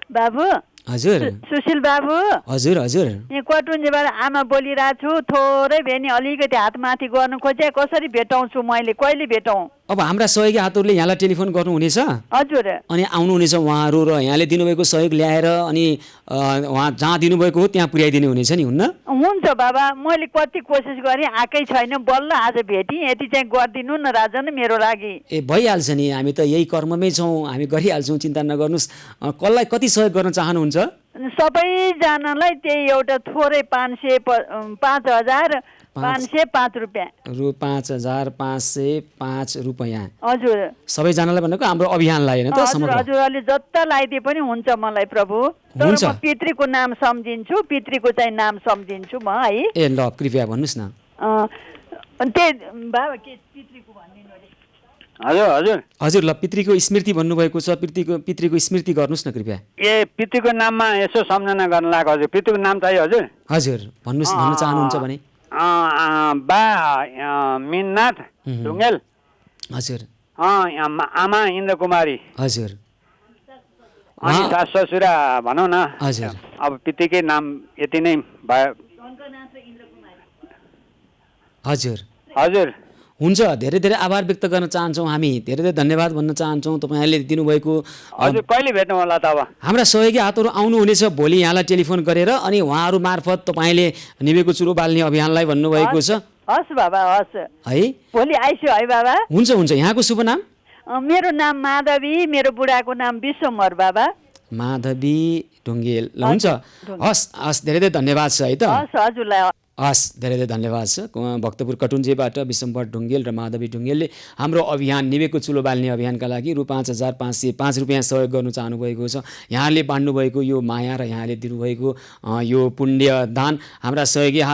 बाबु हजुर। सुशील बाबु। हजुर हजुर। यहाँ कटुन्जेबाट आमा बोलिरहेको छु। थोरै भेनी अलिकति हातमाथि गर्नु खोजे, कसरी भेटाउँछु मैले, कहिले भेटौँ? अब हाम्रा सहयोगी हातहरूले यहाँलाई टेलिफोन गर्नुहुनेछ। हजुर। अनि आउनुहुनेछ उहाँहरू र यहाँले दिनुभएको सहयोग ल्याएर अनि उहाँ जहाँ दिनुभएको हो त्यहाँ पुर्याइदिनु हुनेछ नि, हुन्न? हुन्छ बाबा, मैले कति कोसिस गरेँ, आएकै छैन। बल्ल आज भेटेँ। यति चाहिँ गरिदिनु न राजन मेरो लागि। ए भइहाल्छ नि, हामी त यही कर्ममै छौँ, हामी गरिहाल्छौँ, चिन्ता नगर्नुहोस्। कसलाई कति सहयोग गर्न चाहनुहुन्छ? सबैजनालाई त्यही एउटा थोरै 5,505 रुपियाँ। रु 5,505 रुपियाँ। हजुर। सबैजनालाई भनेको हाम्रो अभियानलाई होइन त? हजुरले जता लगाइदिए पनि हुन्छ मलाई प्रभु। तर म पितृको नाम सम्झिन्छु, पितृको चाहिँ नाम सम्झिन्छु म है। ए ल कृपया भन्नुहोस् न। त्यही बाबा के पितृको भनिदिनु अरे। हजुर हजुर हजुर। ल पितृको स्मृति भन्नुभएको छ, पितृको स्मृति गर्नुहोस् न कृपया। ए पितृको नाममा यसो सम्झना गर्न लागेको हजुर। पितृको नाम चाहियो हजुर? हजुर भन्नुहोस्, भन्न चाहनुहुन्छ भने। बा मिननाथ ढुङ्गेल। हजुर। आमा इन्द्र कुमारी। हजुर। अनि सास ससुरा भनौँ न। हजुर। अब पितृकै नाम यति नै भयो। हजुर हजुर। हुन्छ, धेरै धेरै आभार व्यक्त गर्न चाहन्छौँ हामी, धेरै धेरै धन्यवाद भन्न चाहन्छौँ तपाईँहरूले दिनुभएको। हजुर कहिले भेट्नु होला त? अब हाम्रा सहयोगी हातहरू आउनुहुनेछ भोलि यहाँलाई टेलिफोन गरेर, अनि उहाँहरू मार्फत तपाईँले निमेको चुरो बाल्ने अभियानलाई भन्नुभएको छ। हस् बाबा, हस् है। भोलि आइसु है बाबा। हुन्छ हुन्छ। यहाँको शुभ नाम? मेरो नाम माधवी, मेरो बुढाको नाम विश्वम्भर बाबा। माधवी ढुङ्गेल। ल हुन्छ, हस् हस्, धेरै धेरै धन्यवाद छ है त। हस् हजुरलाई। हस्, धेरै धेरै धन्यवाद छ। भक्तपुर कटुन्जेबाट विश्वम्भर ढुङ्गेल र माधवी ढुङ्गेलले हाम्रो अभियान निवेको चुलो बाल्ने अभियानका लागि रु 5,505 रुपियाँ सहयोग गर्नु चाहनुभएको छ। यहाँले बाँड्नुभएको यो माया र यहाँले दिनुभएको यो पुण्य दान हाम्रा सहयोगी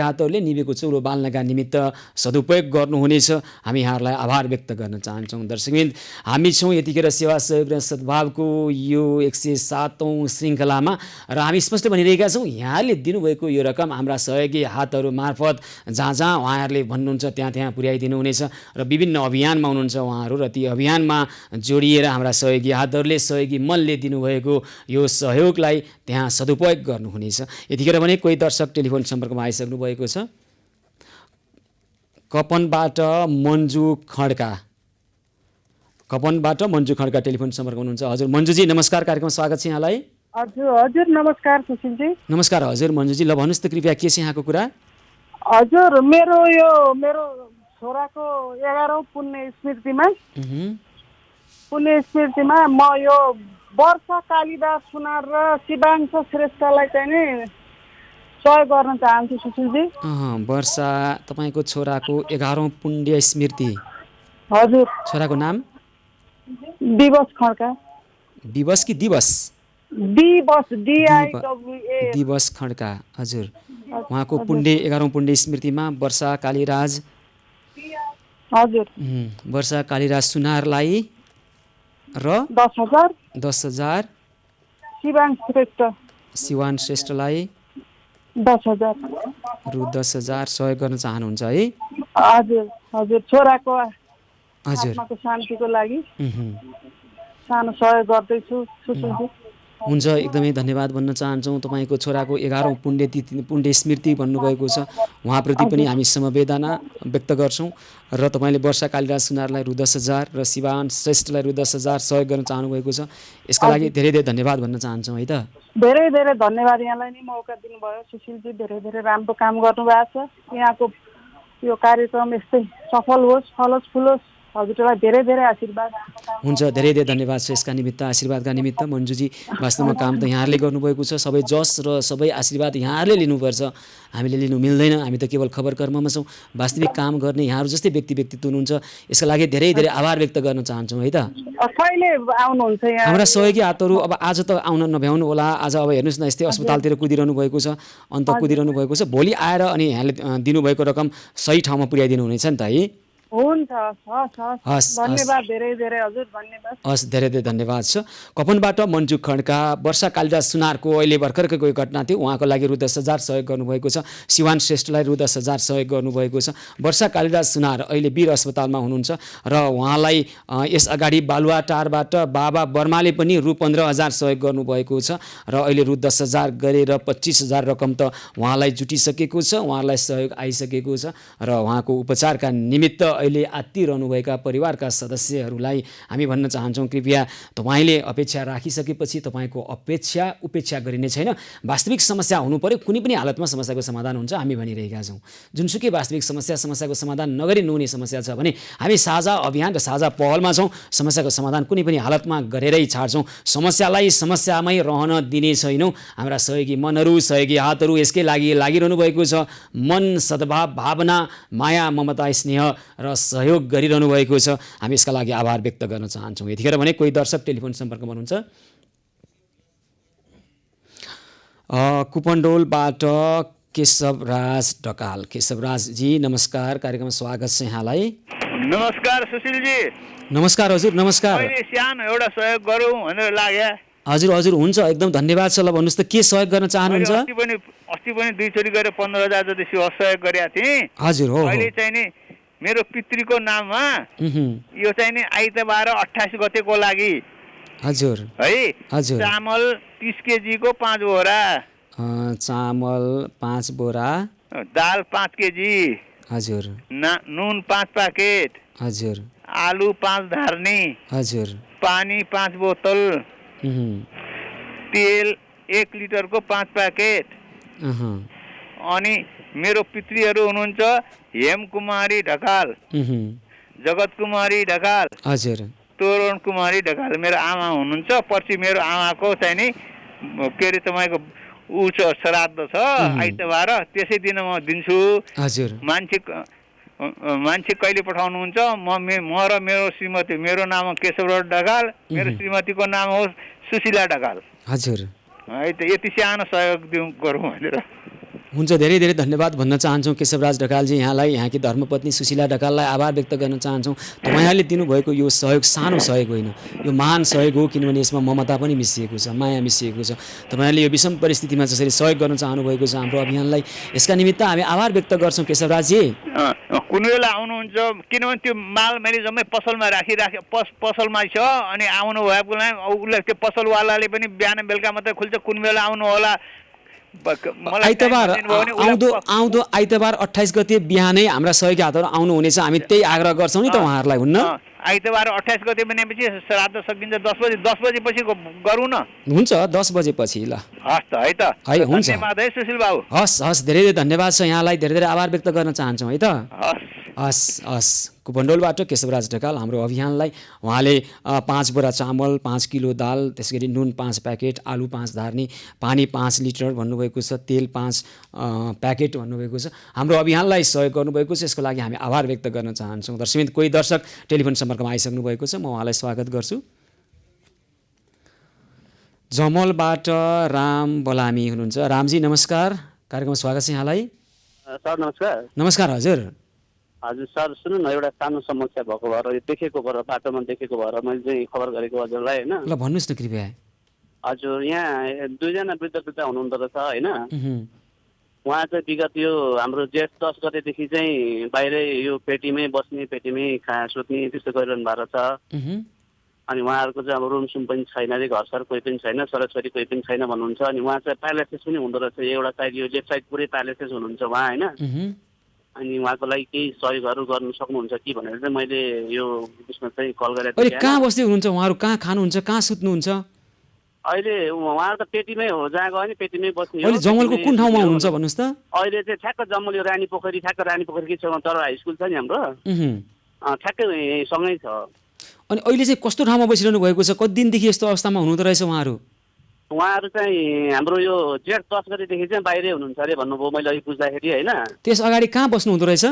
हातहरूले निवेको चुलो बाल्नका निमित्त सदुपयोग गर्नुहुनेछ। हामी यहाँहरूलाई आभार व्यक्त गर्न चाहन्छौँ। दर्शकवृन्द, हामी छौँ यतिखेर सेवा सहयोग र सद्भावको यो 107औं श्रृङ्खलामा र हामी स्पष्ट भनिरहेका छौँ यहाँले दिनुभएको यो रकम हाम्रा सहयोगी हातहरू मार्फत जहाँ जहाँ उहाँहरूले भन्नुहुन्छ त्यहाँ त्यहाँ पुर्याइदिनु हुनेछ र विभिन्न अभियानमा हुनुहुन्छ उहाँहरू, र ती अभियानमा जोडिएर हाम्रा सहयोगी हातहरूले सहयोगी मनले दिनुभएको यो सहयोगलाई त्यहाँ सदुपयोग गर्नुहुनेछ। यतिखेर भने कोही दर्शक टेलिफोन सम्पर्कमा आइसक्नु भएको छ। कपनबाट मन्जु खड्का टेलिफोन सम्पर्कमा हुनुहुन्छ। हजुर मन्जुजी नमस्कार, कार्यक्रममा स्वागत छ यहाँलाई। हजुर नमस्कार सुशीलजी। नमस्कार हजुर मन्जुजी। ल भन्नुहोस् त कृपया के छ यहाँको कुरा? हजुर मेरो छोराको 11औं पुण्य स्मृतिमा पुण्य स्मृतिमा म यो वर्षा कालिदास सुनार र शिवांश श्रेष्ठलाई चाहिँ नि सहयोग गर्न चाहन्छु सुशीलजी। वर्षा तपाईँको छोराको 11औं पुण्य स्मृति। हजुर। छोराको नाम दिवस खड्का। विवश कि दिवस? दिवस DIWA। दिवस खड्का। हजुर। उहाँको पुण्य 11औं पुण्य स्मृतिमा वर्षा कालीराज। हजुर। वर्षा कालीराज सुनारलाई र 10,000। शिवान श्रेष्ठलाई रु 10,000 सहयोग गर्न चाहनुहुन्छ है? हजुर हजुर। छोराको हजुर आत्माको शान्तिको लागि सानो सहयोग गर्दैछु सुशीलजी। हुन्छ, एकदमै धन्यवाद भन्न चाहन्छौँ। तपाईँको छोराको 11औं पुण्य स्मृति भन्नुभएको छ, उहाँप्रति पनि हामी समवेदना व्यक्त गर्छौँ र तपाईँले वर्षा कालिदास सुनारलाई रु 10,000 र शिवान श्रेष्ठलाई रु 10,000 सहयोग गर्न चाहनुभएको छ। यसका लागि धेरै धेरै धन्यवाद भन्न चाहन्छौँ है त। धेरै धेरै धन्यवाद। यहाँलाई नि मौका दिनुभयो सुशीलजी। धेरै धेरै राम्रो काम गर्नुभएको छ। यहाँको यो कार्यक्रम यस्तै सफल होस्, फलोस्, फुलोस्। हजुरलाई धेरै धेरै आशीर्वाद। हुन्छ, धेरै धेरै धन्यवाद छ यसका निमित्त, आशीर्वादका निमित्त। मन्जुजी, वास्तवमा काम त यहाँहरूले गर्नुभएको छ। सबै जस र सबै आशीर्वाद यहाँहरूले लिनुपर्छ, हामीले लिनु मिल्दैन। हामी त केवल खबर कर्ममा छौँ। वास्तविक काम गर्ने यहाँहरू जस्तै व्यक्तित्व हुनुहुन्छ। यसका लागि धेरै धेरै आभार व्यक्त गर्न चाहन्छौँ है त। कहिले आउनुहुन्छ यहाँ? हाम्रा सहयोगी हातहरू अब आज त आउन नभ्याउनु होला। आज अब हेर्नुहोस् न, यस्तै अस्पतालतिर कुदिरहनु भएको छ, अन्त कुदिरहनु भएको छ। भोलि आएर अनि यहाँले दिनुभएको रकम सही ठाउँमा पुर्याइदिनु हुनेछ नि त है? हुन्छ, हस्। धन्यवाद धेरै धेरै हजुर, धन्यवाद। हस्, धेरै धेरै धन्यवाद छ। कपनबाट मन्जु खड्का। वर्षा कालिदास सुनारको अहिले भर्खरकै कोही घटना थियो, उहाँको लागि रु 10,000 सहयोग गर्नुभएको छ। शिवान श्रेष्ठलाई रु 10,000 सहयोग गर्नुभएको छ। वर्षा कालिदास सुनार अहिले वीर अस्पतालमा हुनुहुन्छ र उहाँलाई यस अगाडि बालुवाटारबाट बाबा बर्माले पनि रु 15,000 सहयोग गर्नुभएको छ र अहिले रु 10,000 गरेर 25,000 रकम त उहाँलाई जुटिसकेको छ, उहाँलाई सहयोग आइसकेको छ र उहाँको उपचारका निमित्त अहिले आत्तिरहनुभएका परिवारका सदस्यहरूलाई हामी भन्न चाहन्छौँ, कृपया तपाईँले अपेक्षा राखिसकेपछि तपाईँको उपेक्षा गरिने छैन। वास्तविक समस्या हुनु पर्यो, कुनै पनि हालतमा समस्याको समाधान हुन्छ, हामी भनिरहेका छौँ। जुनसुकै वास्तविक समस्याको समाधान नगरी नहुने समस्या छ भने हामी साझा अभियान र साझा पहलमा छौँ। समस्याको समाधान कुनै पनि हालतमा गरेरै छाड्छौँ। समस्यालाई समस्यामै रहन दिने छैनौँ। हाम्रा सहयोगी मनहरू, सहयोगी हातहरू यसकै लागि लागिरहनु भएको छ। मन, सद्भाव, भावना, माया, ममता, स्नेह र सहयोग गरिरहनु भएको छ। हामी यसका लागि आभार व्यक्त गर्न चाहन्छौँ। यतिखेर भने कोही दर्शक टेलिफोन सम्पर्कमा हुनुहुन्छ। कुपनडोलबाट केशवराज ढकाल। केशवराजजी नमस्कार, कार्यक्रममा स्वागत छ यहाँलाई। नमस्कार सुशीलजी। नमस्कार हजुर, नमस्कार। मैले सानो एउटा सहयोग गरौँ भनेर लाग्यो। हजुर हुन्छ, एकदम धन्यवाद छ। ल भन्नुहोस् त, के सहयोग गर्न चाहनुहुन्छ? अस्ति पनि 2 चोटि गरेर 15,000 जति सहयोग गरेका थिएँ। हजुर हो। अहिले चाहिँ नि मेरो पितृको नाममा यो चाहिँ नि आइतबार 28 गतेको लागि हजुर है चामल 30 केजीको 5 बोरा, चामल 5 बोरा, दाल 5 केजी, हजुर, नुन 5 प्याकेट, हजुर, आलु 5 धार्नी, हजुर, पानी 5 बोतल, तेल 1 लिटरको 5 प्याकेट। अनि मेरो पितृहरू हुनुहुन्छ हेमकुमारी ढकाल, जगत कुमारी ढकाल, हजुर, तोरण कुमारी ढकाल मेरो आमा हुनुहुन्छ। पछि मेरो आमाको चाहिँ नि के अरे तपाईँको ऊ छ, श्राद्ध छ आइतबार, त्यसै दिन म दिन्छु। हजुर, मान्छे कहिले पठाउनुहुन्छ? म र मेरो श्रीमती, मेरो नाम केशवराज ढकाल, मेरो श्रीमतीको नाम हो सुशीला ढकाल। हजुर, है त यति सानो सहयोग गरौँ भनेर। हुन्छ, धेरै धेरै धन्यवाद भन्न चाहन्छौँ केशवराज ढकालजी यहाँलाई। यहाँकी धर्मपत्नी सुशीला ढकाललाई आभार व्यक्त गर्न चाहन्छौँ। तपाईँहरूले दिनुभएको यो सहयोग सानो सहयोग होइन, यो महान सहयोग हो, किनभने यसमा ममता पनि मिसिएको छ, माया मिसिएको छ। तपाईँहरूले यो विषम परिस्थितिमा जसरी सहयोग गर्न चाहनुभएको छ हाम्रो अभियानलाई, यसका निमित्त हामी आभार व्यक्त गर्छौँ केशवराजजी। कुनै बेला आउनुहुन्छ, किनभने त्यो माल मैले जम्मै पसलमा पसलमा छ, अनि आउनु भएको उसले त्यो पसलवालाले पनि बिहान बेलुका मात्रै खुल्छ, कुन बेला आउनु होला। आउँदो आइतबार 28 गते बिहानै हाम्रा सहयोगी हातहरू आउनुहुनेछ, हामी त्यही आग्रह गर्छौँ नि त उहाँहरूलाई, हुन्न? आइतबार 28 गते भनेपछि श्राद्ध सकिन्छ 10 बजेपछि गरौँ न। हुन्छ, 10 बजेपछि ल। हस् त है त, है हुन्छ। धन्यवाद है सुशील बाबु। हस् धेरै धेरै धन्यवाद छ यहाँलाई, धेरै धेरै आभार व्यक्त गर्न चाहन्छौँ है त। हस् कुपन्डोलबाट केशवराज ढकाल हाम्रो अभियानलाई उहाँले 5 बोरा चामल 5 किलो दाल त्यसै गरी नुन 5 प्याकेट आलु 5 धार्नी पानी 5 लिटर भन्नुभएको छ तेल 5 प्याकेट भन्नुभएको छ हाम्रो अभियानलाई सहयोग गर्नुभएको छ यसको लागि हामी आभार व्यक्त गर्न चाहन्छौँ। दर्शकवृन्द कोही दर्शक टेलिफोन सम्पर्कमा आइसक्नु भएको छ म उहाँलाई स्वागत गर्छु। जमलबाट राम बलामी हुनुहुन्छ। रामजी नमस्कार कार्यक्रममा स्वागत छ यहाँलाई। सर नमस्कार। नमस्कार हजुर। हजुर सर सुन्नु न एउटा सानो समस्या भएको भएर यो देखेको भएर बाटोमा देखेको भएर मैले चाहिँ खबर गरेको हजुरलाई होइन। ल भन्नुहोस् न कृपया। हजुर यहाँ 2 जना वृद्ध हुनुहुँदो रहेछ होइन। उहाँ चाहिँ विगत यो हाम्रो जेठ 10 गतेदेखि चाहिँ बाहिरै यो पेटीमै बस्ने पेटीमै सुत्ने त्यस्तो गरिरहनु भएको छ। अनि उहाँहरूको चाहिँ अब रुमसुम पनि छैन अरे घर सर कोही पनि छैन छोराछोरी कोही पनि छैन भन्नुहुन्छ। अनि उहाँ चाहिँ प्यारालाइसिस पनि हुँदो रहेछ एउटा साइड यो लेफ्ट साइड पुरै प्यारालाइसिस हुनुहुन्छ उहाँ होइन। अनि उहाँको लागि केही सहयोगहरू गर्नु सक्नुहुन्छ कि भनेर चाहिँ मैले यो उसमा चाहिँ कल गरेको थिएँ। अहिले कहाँ बस्दै हुनुहुन्छ उहाँहरू कहाँ खानुहुन्छ कहाँ सुत्नुहुन्छ? अहिले उहाँहरू त पेटीमै हो जहाँ गयो नि पेटीमै बस्ने। अहिले जमलको कुन ठाउँमा हुनुहुन्छ भन्नुहोस् त? अहिले चाहिँ ठ्याक्क जमल यो रानी पोखरी छेउमा तर हाई स्कुल छ नि हाम्रो ठ्याक्कै सँगै छ। अनि अहिले चाहिँ कस्तो ठाउँमा बसिरहनु भएको छ? कति दिनदेखि यस्तो अवस्थामा हुनुहुँदो रहेछ उहाँहरू? उहाँहरू चाहिँ हाम्रो यो जेठ 10 गतेदेखि चाहिँ बाहिरै हुनुहुन्छ अरे भन्नुभयो मैले अघि बुझ्दाखेरि होइन। त्यस अगाडि कहाँ बस्नु हुँदो रहेछ?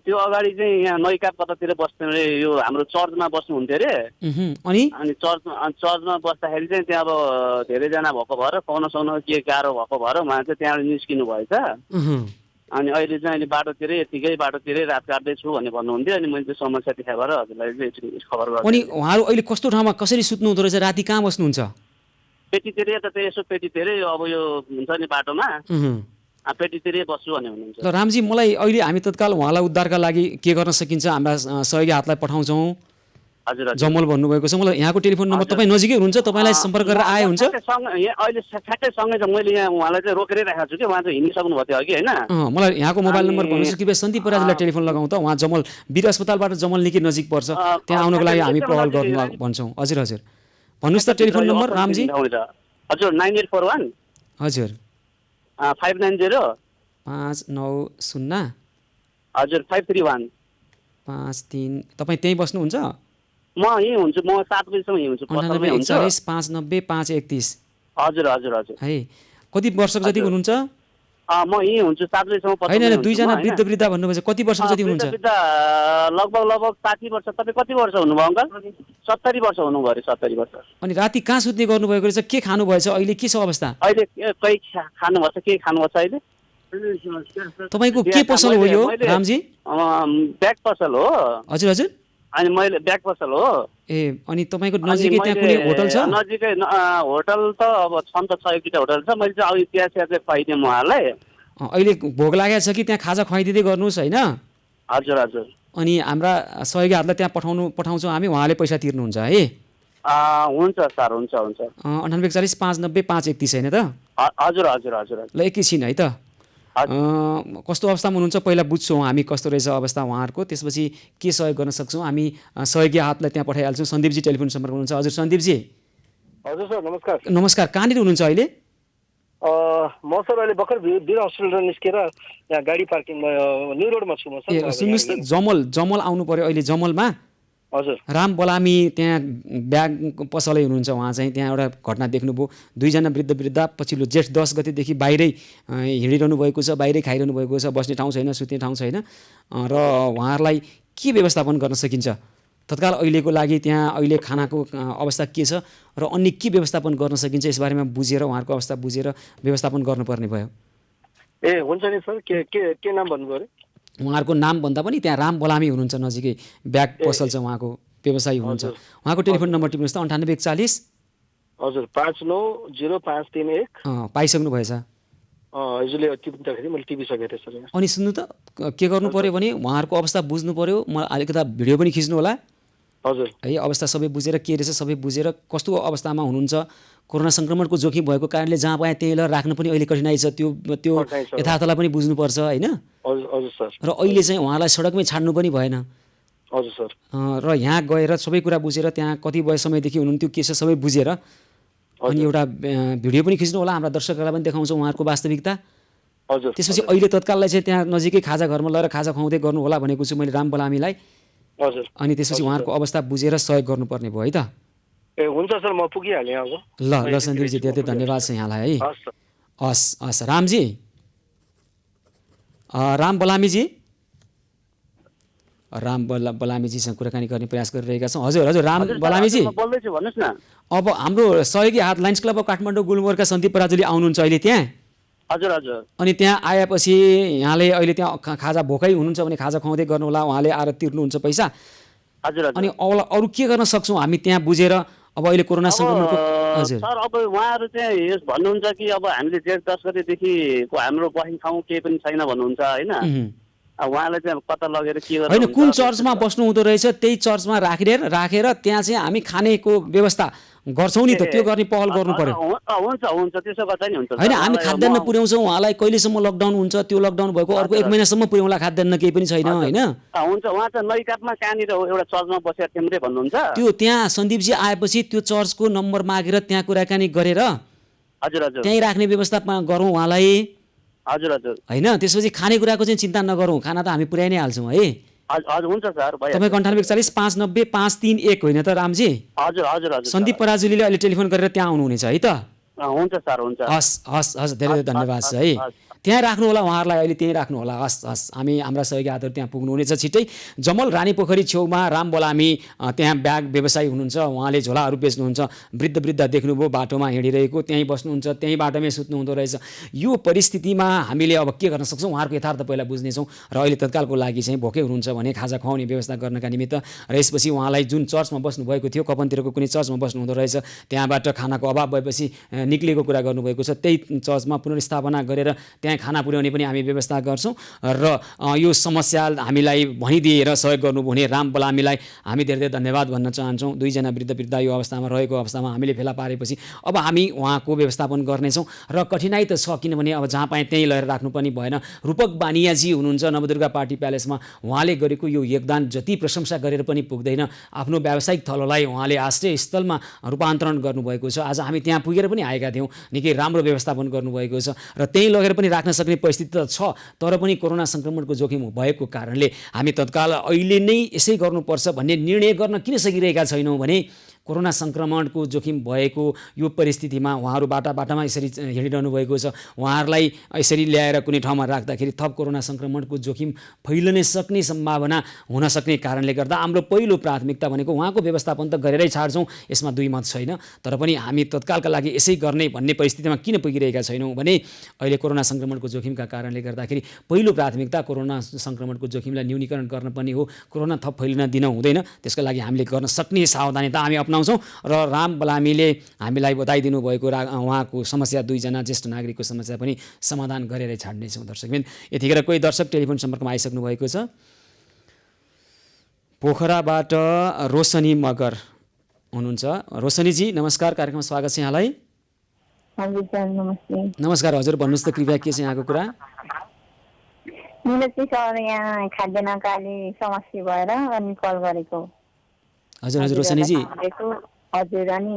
त्यो अगाडि चाहिँ यहाँ नैका कतातिर बस्ने यो हाम्रो चर्चमा बस्नुहुन्थ्यो अरे। अनि चर्चमा बस्दाखेरि चाहिँ त्यहाँ अब धेरैजना भएको भएर पाउन सक्नु के गाह्रो भएको भएर उहाँ चाहिँ त्यहाँबाट निस्किनु भएछ। अनि अहिले चाहिँ अहिले बाटोतिरै यतिकै बाटोतिरै रात काट्दैछु भन्ने भन्नुहुन्थ्यो। अनि मैले त्यो समस्या देखा भएर हजुरलाई चाहिँ खबर गरेँ। अनि उहाँहरू अहिले कस्तो ठाउँमा कसरी सुत्नु हुँदो रहेछ? राति कहाँ बस्नुहुन्छ? पेटीतिरै त यसो पेटीतिरै अब यो हुन्छ नि बाटोमा पेटीतिरै बस्छु भन्ने हुनुहुन्छ। ल रामजी मलाई अहिले हामी तत्काल उहाँलाई उद्धारका लागि के गर्न सकिन्छ हाम्रा सहयोगी हातलाई पठाउँछौँ। हजुर जमल भन्नुभएको छ। मलाई यहाँको टेलिफोन नम्बर तपाईँ नजिकै हुनुहुन्छ तपाईँलाई सम्पर्क गरेर आए हुन्छ? अहिले ठ्याक्कै सँगै छ मैले यहाँ उहाँलाई चाहिँ रोकेरै राखेको छु कि उहाँ चाहिँ हिँडिसक्नु भएको थियो अघि होइन। मलाई यहाँको मोबाइल नम्बर भन्नुहोस् कृपया सन्दीप पराजुलाई टेलिफोन लगाउँ त। उहाँ जमल वीर अस्पतालबाट जमल निकै नजिक पर्छ त्यहाँ आउनको लागि हामी पहल गर्नु भन्छौँ। हजुर हजुर भन्नुहोस् त टेलिफोन नम्बर रामजी। हजुर 9841 हजुर 590 590 हजुर 531 53। तपाईँ त्यहीँ बस्नुहुन्छ? म यहीँ हुन्छु म 7 बजीसम्म यहीँ हुन्छु। 9841 590 531। हजुर हजुर हजुर है कति वर्षको जति हुनुहुन्छ? म यहीँ हुन्छु 7 बजीसम्म। होइन 2 जना वृद्ध हुनुहुन्छ कति वर्षको जति हुनुहुन्छ? लगभग 60 वर्ष। तपाईँ कति वर्ष हुनुभयो अङ्कल? 70 वर्ष हुनुभयो अरे 70 वर्ष। अनि राति कहाँ सुत्ने गर्नुभएको रहेछ? के खानु भएछ? अहिले के छ अवस्था? अहिले कहीँ खानु भएछ के खानु भएछ अहिले? तपाईँको के पसल हो यो रामजी? ब्याग पसल हो। हजुर हजुर अनि मैले ब्याग पसल हो। ए अनि तपाईँको नजिकै त्यहाँ कुनै होटल छ? नजिकै होटल त अब छन् त 100 होटल छ। मैले चाहिँ अब चिया चाहिँ खुवाइदिएँ उहाँहरूलाई। अहिले भोक लागेको छ कि त्यहाँ खाजा खुवाइदिँदै गर्नुहोस् होइन? हजुर हजुर। अनि हाम्रा सहयोगी हातलाई त्यहाँ पठाउँछौँ हामी उहाँले पैसा तिर्नुहुन्छ है? हुन्छ सर हुन्छ हुन्छ। 9841 590 531 होइन त? हजुर हजुर हजुर। ल एकैछिन है त कस्तो अवस्थामा हुनुहुन्छ पहिला बुझ्छौँ हामी कस्तो रहेछ अवस्था उहाँहरूको त्यसपछि के सहयोग गर्न सक्छौँ हामी सहयोगी हातलाई त्यहाँ पठाइहाल्छौँ। सन्दीपजी टेलिफोन सम्पर्क हुनुहुन्छ। हजुर सन्दीपजी। हजुर सर नमस्कार। नमस्कार कहाँनिर हुनुहुन्छ अहिले? म सर अहिले भर्खर वीर हस्पिटल निस्केर यहाँ गाडी पार्किङमा न्यू रोडमा छु म सर। सुन्नुहोस् त जमल आउनु पर्यो अहिले जमलमा। हजुर राम बलामी त्यहाँ ब्याग पसलै हुनुहुन्छ उहाँ चाहिँ त्यहाँ एउटा घटना देख्नुभयो 2 जना वृद्ध पछिल्लो जेठ 10 गतेदेखि बाहिरै हिँडिरहनु भएको छ बाहिरै खाइरहनु भएको छ बस्ने ठाउँ छैन सुत्ने ठाउँ छैन र उहाँहरूलाई के व्यवस्थापन गर्न सकिन्छ तत्काल अहिलेको लागि त्यहाँ अहिले खानाको अवस्था के छ र अन्य के व्यवस्थापन गर्न सकिन्छ यसबारेमा बुझेर उहाँहरूको अवस्था बुझेर व्यवस्थापन गर्नुपर्ने भयो। ए हुन्छ नि सर के नाम भन्नुभयो अरे? उहाँहरूको नाम भन्दा पनि त्यहाँ राम बलामी हुनुहुन्छ नजिकै ब्याग पसल छ उहाँको व्यवसायी हुनुहुन्छ। उहाँको टेलिफोन नम्बर टिप्नुहोस् त 9841 हजुर 590531 पाइसक्नु भएछ? हजुरले टिप्दाखेरि मैले टिपिसकेको थिएँ सर। अनि सुन्नु त के गर्नु पर्यो भने उहाँहरूको अवस्था बुझ्नु पर्यो। म अलिकता भिडियो पनि खिच्नु होला हजुर है अवस्था सबै बुझेर के रहेछ सबै बुझेर कस्तो अवस्थामा हुनुहुन्छ कोरोना संक्रमणको जोखिम भएको कारणले जहाँ पाए त्यही राख्न पनि अहिले कठिनाइ छ त्यो यथार्थलाई पनि बुझ्नुपर्छ होइन? हजुर सर। र अहिले चाहिँ उहाँलाई सडकमै छाड्नु पनि भएन। हजुर सर। र यहाँ गएर सबै कुरा बुझेर त्यहाँ कति समयदेखि हुनुहुन्थ्यो के छ सबै बुझेर अनि एउटा भिडियो पनि खिच्नु होला हाम्रा दर्शकहरूलाई पनि देखाउँछौँ उहाँहरूको वास्तविकता हजुर त्यसपछि अहिले तत्काललाई चाहिँ त्यहाँ नजिकै खाजा घरमा लगेर खाजा खुवाउँदै गर्नु होला भनेको छु मैले राम बलामीलाई। हजुर अनि त्यसपछि उहाँहरूको अवस्था बुझेर सहयोग गर्नुपर्ने भयो है त। ए हुन्छ सर, म पुगिहालेँ अब। ल सन्दीपजी धेरै धन्यवाद छ यहाँलाई है। हस् सर। हस् रामजी, राम बलामीजी, राम बलामीजीसँग कुराकानी गर्ने प्रयास गरिरहेका छौँ। हजुर राम बलामीजी, बोल्दैछु, भन्नुहोस् न। अब हाम्रो सहयोगी हात लायन्स क्लब अफ काठमाडौँ गुलमोहरका सन्दीप पराजुली आउनुहुन्छ अहिले त्यहाँ। हजुर हजुर। अनि त्यहाँ आएपछि यहाँले अहिले त्यहाँ खाजा भोकै हुनुहुन्छ भने खाजा खुवाउँदै गर्नु होला, उहाँले आएर तिर्नुहुन्छ पैसा। हजुर हजुर। अनि अरू के गर्न सक्छौँ हामी त्यहाँ बुझेर अब अहिले कोरोना सङ्क्रमणको? हजुर सर, अब उहाँहरू चाहिँ यस भन्नुहुन्छ कि अब हामीले जेठ 10 गतेदेखिको हाम्रो बस्ने ठाउँ केही पनि छैन भन्नुहुन्छ होइन। उहाँले चाहिँ कता लगेर के गर्नु होइन, कुन चर्चमा बस्नु हुँदो रहेछ त्यही चर्चमा राखेर त्यहाँ चाहिँ हामी खानेको व्यवस्था गर्छौँ नि त, त्यो गर्ने पहल गर्नु पर्यो। हुन्छ त्यसो गर्दा नि हुन्छ होइन, हामी खाद्यान्न पुर्याउँछौँ उहाँलाई। कहिलेसम्म लकडाउन हुन्छ? त्यो लकडाउन भएको अर्को 1 महिनासम्म पुर्याउँला खाद्यान्न, केही पनि छैन होइन। हुन्छ, उहाँ चाहिँ नैकापमा कहाँनिर एउटा चर्चमा बसेर थियौँ भन्नुहुन्छ। त्यो त्यहाँ सन्दीपजी आएपछि त्यो चर्चको नम्बर मागेर त्यहाँ कुराकानी गरेर हजुर हजुर त्यहीँ राख्ने व्यवस्था गरौँ उहाँलाई। हजुर हजुर। होइन, त्यसपछि खानेकुराको चाहिँ चिन्ता नगरौँ, खाना त हामी पुर्याइ नै हाल्छौँ है। हजुर हुन्छ सर। तपाईँको 9841 590 538 होइन त रामजी? हजुर हजुर हजुर। सन्दीप पराजुलीले अहिले टेलिफोन गरेर त्यहाँ आउनुहुनेछ है त? हुन्छ सर, हुन्छ। हस् धेरै धन्यवाद छ है। त्यहाँ राख्नु होला उहाँहरूलाई, अहिले त्यहीँ राख्नु होला। हस् हाम्रा सहयोगी हातहरू त्यहाँ पुग्नुहुनेछ छिट्टै। जमल रानी पोखरी छेउमा राम बलामी त्यहाँ ब्याग व्यवसायी हुनुहुन्छ, उहाँले झोलाहरू बेच्नुहुन्छ। वृद्ध देख्नुभयो बाटोमा हिँडिरहेको, त्यहीँ बस्नुहुन्छ, त्यहीँ बाटोमै सुत्नु हुँदो रहेछ। यो परिस्थितिमा हामीले अब के गर्न सक्छौँ उहाँहरूको यथार्थ पहिला बुझ्नेछौँ र अहिले तत्कालको लागि चाहिँ भोकै हुनुहुन्छ भने खाजा खुवाउने व्यवस्था गर्नका निमित्त र यसपछि उहाँलाई जुन चर्चमा बस्नुभएको थियो, कपनतिरको कुनै चर्चमा बस्नु हुँदो रहेछ, त्यहाँबाट खानाको अभाव भएपछि निक्लिएको कुरा गर्नुभएको छ। त्यही चर्चमा पुनर्स्थापना गरेर त्यहाँ खाना पुर्याउने पनि हामी व्यवस्था गर्छौँ र यो समस्या हामीलाई भनिदिएर सहयोग गर्नुभयो भने राम बलामीलाई हामी धेरै धन्यवाद भन्न चाहन्छौँ। 2 जना वृद्ध यो अवस्थामा रहेको अवस्थामा हामीले फेला पारेपछि अब हामी उहाँको व्यवस्थापन गर्नेछौँ र कठिनाइ त छ, किनभने अब जहाँ पाएँ त्यहीँ लगेर राख्नु पनि भएन। रूपक बानियाजी हुनुहुन्छ नवदुर्गा पार्टी प्यालेसमा, उहाँले गरेको यो योगदान जति प्रशंसा गरेर पनि पुग्दैन। आफ्नो व्यावसायिक थलोलाई उहाँले आश्रय स्थलमा रूपान्तरण गर्नुभएको छ। आज हामी त्यहाँ पुगेर पनि आएका थियौँ, निकै राम्रो व्यवस्थापन गर्नुभएको छ र त्यहीँ लगेर पनि राख्न सक्ने परिस्थिति त छ। तर पनि कोरोना सङ्क्रमणको जोखिम भएको कारणले हामी तत्काल अहिले नै यसै गर्नुपर्छ भन्ने निर्णय गर्न किन सकिरहेका छैनौँ भने कोरोना सङ्क्रमणको जोखिम भएको यो परिस्थितिमा उहाँहरू बाटामा यसरी हिँडिरहनु भएको छ। उहाँहरूलाई यसरी ल्याएर कुनै ठाउँमा राख्दाखेरि थप कोरोना सङ्क्रमणको जोखिम फैलिन सक्ने सम्भावना हुन सक्ने कारणले गर्दा हाम्रो पहिलो प्राथमिकता भनेको उहाँको व्यवस्थापन त गरेरै छाड्छौँ, यसमा दुई मत छैन। तर पनि हामी तत्कालका लागि यसै गर्ने भन्ने परिस्थितिमा किन पुगिरहेका छैनौँ भने अहिले कोरोना सङ्क्रमणको जोखिमका कारणले गर्दाखेरि पहिलो प्राथमिकता कोरोना सङ्क्रमणको जोखिमलाई न्यूनीकरण गर्न पनि हो। कोरोना थप फैलिन दिन हुँदैन, त्यसका लागि हामीले गर्न सक्ने सावधानता हामी अपनाउँछौँ र राम बलामीले हामीलाई बताइदिनु भएको उहाँको समस्या 2 जना ज्येष्ठ नागरिकको समस्या पनि समाधान गरेरै छाड्नेछौँ। दर्शकबिन यतिखेर कोही दर्शक टेलिफोन सम्पर्कमा आइसक्नु भएको छ। पोखराबाट रोशनी मगर हुनुहुन्छ। रोशनीजी नमस्कार, कार्यक्रममा स्वागत छ यहाँलाई। हजुर सर नमस्ते। नमस्कार हजुर, भन्नुहोस् त कृपया के छ यहाँको कुरा? मेरो चाहिँ सर यहाँ खाद्यान्नको अलि समस्या भएर अनि कल गरेको। हजुर रोशनीजी, हजुर अनि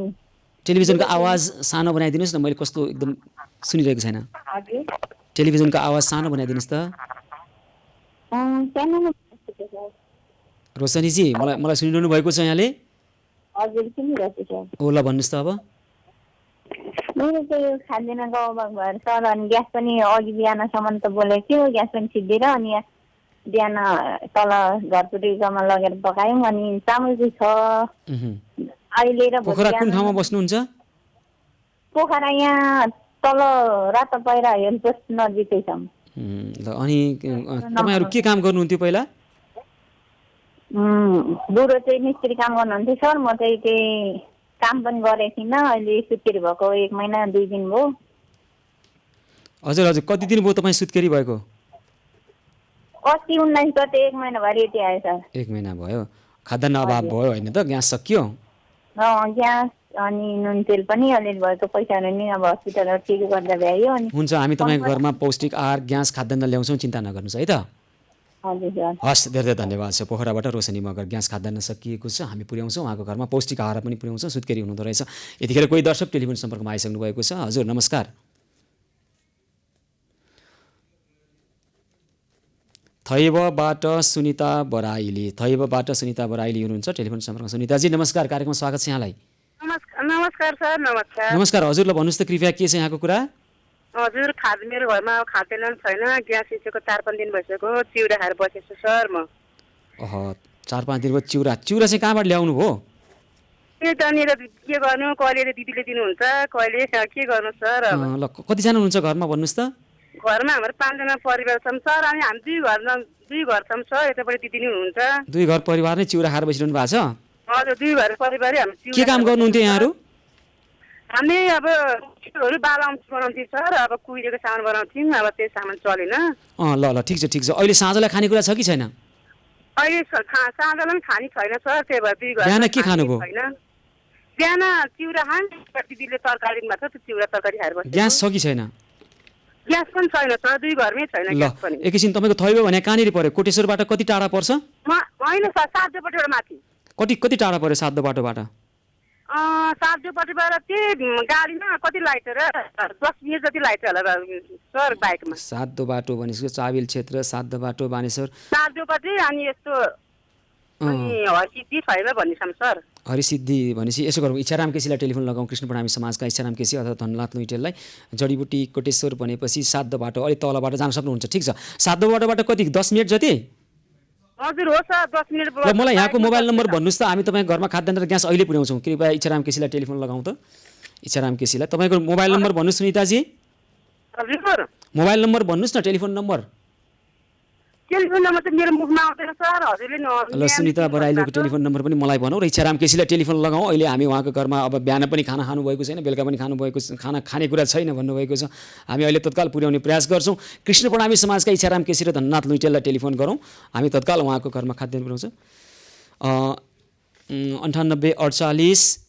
टेलिभिजनको आवाज सानो बनाइदिनुहोस् न, मैले कस्तो एकदम सुनिरहेको छैन। टेलिभिजनको आवाज सानो बनाइदिनुहोस् त। रोशनीजी मलाई सुनिरहनु भएको छ यहाँले? हजुर सुनिरहेको छ। ओ ल भन्नुहोस् त अब। मेरो चाहिँ यो खाद्यान्नको अभाव भएर सर अनि ग्यास पनि अघि बिहानसम्म त बोलेको थियो, ग्यास पनि छिट्दिएर अनि बिहान तल घरपुटीकोमा लगेर पकायौँ अनि चामल चाहिँ छ अहिले र पोखरा कुन ठाउँमा बस्नुहुन्छ? पोखरा यहाँ तल रातो पहिरा हेलपोस्ट नजिकै छौँ। अनि तपाईँहरू के काम गर्नुहुन्थ्यो पहिला? बुढो चाहिँ मिस्त्री काम गर्नुहुन्थ्यो सर, म चाहिँ त्यही काम पनि गरेको थिइनँ। अहिले सुत्केरी भएको 1 महिना 2 दिन भयो। हजुर कति दिन भयो तपाईँ सुत्केरी भएको? अस्ति 19 गते 1 महिना भरि यति आयो सर। 1 महिना भयो। खाद्यान्न अभाव भयो होइन त? ग्यास सकियो? ग्यास अनि नुन तेल पनि अलिअलि भएको, पैसाहरू नि अब हस्पिटलहरू ठिक गर्दा भ्यायो। अनि हुन्छ, हामी तपाईँको घरमा पौष्टिक आहार ग्यास खाद्यान्न ल्याउँछौँ, चिन्ता नगर्नुहोस् है त। हजुर सर। हस् धेरै धन्यवाद छ। पोखराबाट रोशनी मगर, ग्यास खाद्यान्न सकिएको छ, हामी पुर्याउँछौँ उहाँको घरमा, पौष्टिक आहार पनि पुर्याउँछौँ। सुत्केरी हुनुहुँदो रहेछ। यतिखेर कोही दर्शक टेलिफोन सम्पर्कमा आइसक्नु भएको छ। हजुर नमस्कार। थैबबाट सुनिता बराइली हुनुहुन्छ टेलिफोन सम्पर्कमा। सुनिताजी नमस्कार, कार्यक्रममा स्वागत छ यहाँलाई। नमस्कार सर। नमस्कार। नमस्कार हजुरलाई भन्नुहोस् त कृपया के छ यहाँको कुरा? हजुर मेरो घरमा खाद्यान्न छैन, ग्यास सिसेको 4-5 दिन भइसक्यो, चिउरा खाएर बसेछु सर म। 4-5 दिन भयो चिउरा चाहिँ कहाँबाट ल्याउनु हो? त्यहाँनिर के गर्नु, कहिले दिदीले दिनुहुन्छ, कहिले के गर्नु सर। ल कतिजना हुनुहुन्छ घरमा भन्नुहोस् त? घरमा हाम्रो 5 जना परिवार छौँ सर, अनि हामी दुई घर छौँ सर, यतापट्टि दिदी नै हुनुहुन्छ। 2 घर परिवार नै चिउरा खाएर बसिरहनु भएको छ? हजुर 2 घर परिवारै हामी। के काम गर्नुहुन्थ्यो यहाँहरू? हामी अब बाल आउँछ बनाउँथ्यौँ सर, अब कुहिरेको सामान बनाउँथ्यौँ, अब त्यो सामान चलेन। ल ठिक छ। अहिले साँझलाई खानेकुरा छ कि छैन? अहिले साँझलाई पनि खाने छैन सर, त्यही भएर 2 घर। बिहान के खानुभयो? बिहान चिउरा खान, दिदीले तरकारी मात्र त्यो चिउरा तरकारी खाएर बस्छ। ग्यास छ कि छैन? ग्यास पनि छैन सर, 2 घरमै छैन ग्यास पनि। एकैछिन तपाईँको थैबो भने कहाँनिर पर्यो? कोटेश्वरबाट कति टाढा पर्छ? होइन सर, सातजोपट्टिबाट माथि। कति टाढा पर्यो सातो बाटोबाट? सातजोपट्टिबाट त्यो गाडीमा कति लाइट र 10 मिनेट जति लाइट होला सर बाइकमा। सातो बाटो भनेको चाबिल क्षेत्र, सातो बाटो बानेश्वर, सातजोपट्टि अनि यस्तो हरसिद्धि छैन भन्नेछौँ सर। हरिसिद्धि भनेपछि यसो गरौँ, इच्छाराम केसीलाई टेलिफोन लगाउँ, कृष्ण प्रणामी समाजका इच्छाराम केसी अथवा धनलाथ लुइटेललाई। जडीबुटी कोटेश्वर भनेपछि सातो बाटो अलि तलबाट जान सक्नुहुन्छ। ठिक छ, सातो बाटोबाट कति 10 मिनट जति? हजुर हो सर, 10 मिनट। ल मलाई यहाँको मोबाइल नम्बर भन्नुहोस् त, हामी तपाईँको घरमा खाद्यान्न र ग्यास अहिले पुर्याउँछौँ। कृपया इच्छाराम केसीलाई टेलिफोन लगाउँ त। इच्छाराम केसीलाई तपाईँको मोबाइल नम्बर भन्नुहोस् सुनिताजी। हजुर मोबाइल नम्बर भन्नुहोस् न, टेलिफोन नम्बर। टेलिफोन नम्बर त मेरो मुखमा आउँदैन सर, हजुरले ल सुनिता बराइलीको टेलिफोन नम्बर पनि मलाई भनौँ र इच्छाराम केसीलाई टेलिफोन लगाउँ। अहिले हामी उहाँको घरमा अब बिहान पनि खाना खानुभएको छैन, बेलुका पनि खाना खानेकुरा छैन भन्नुभएको छ। हामी अहिले तत्काल पुर्याउने प्रयास गर्छौँ। कृष्ण प्रणामी समाजका इच्छाराम केसी र धननाथ लुइटेललाई टेलिफोन गरौँ, हामी तत्काल उहाँको घरमा खाद्यान्न पुर्याउँछौँ। 9848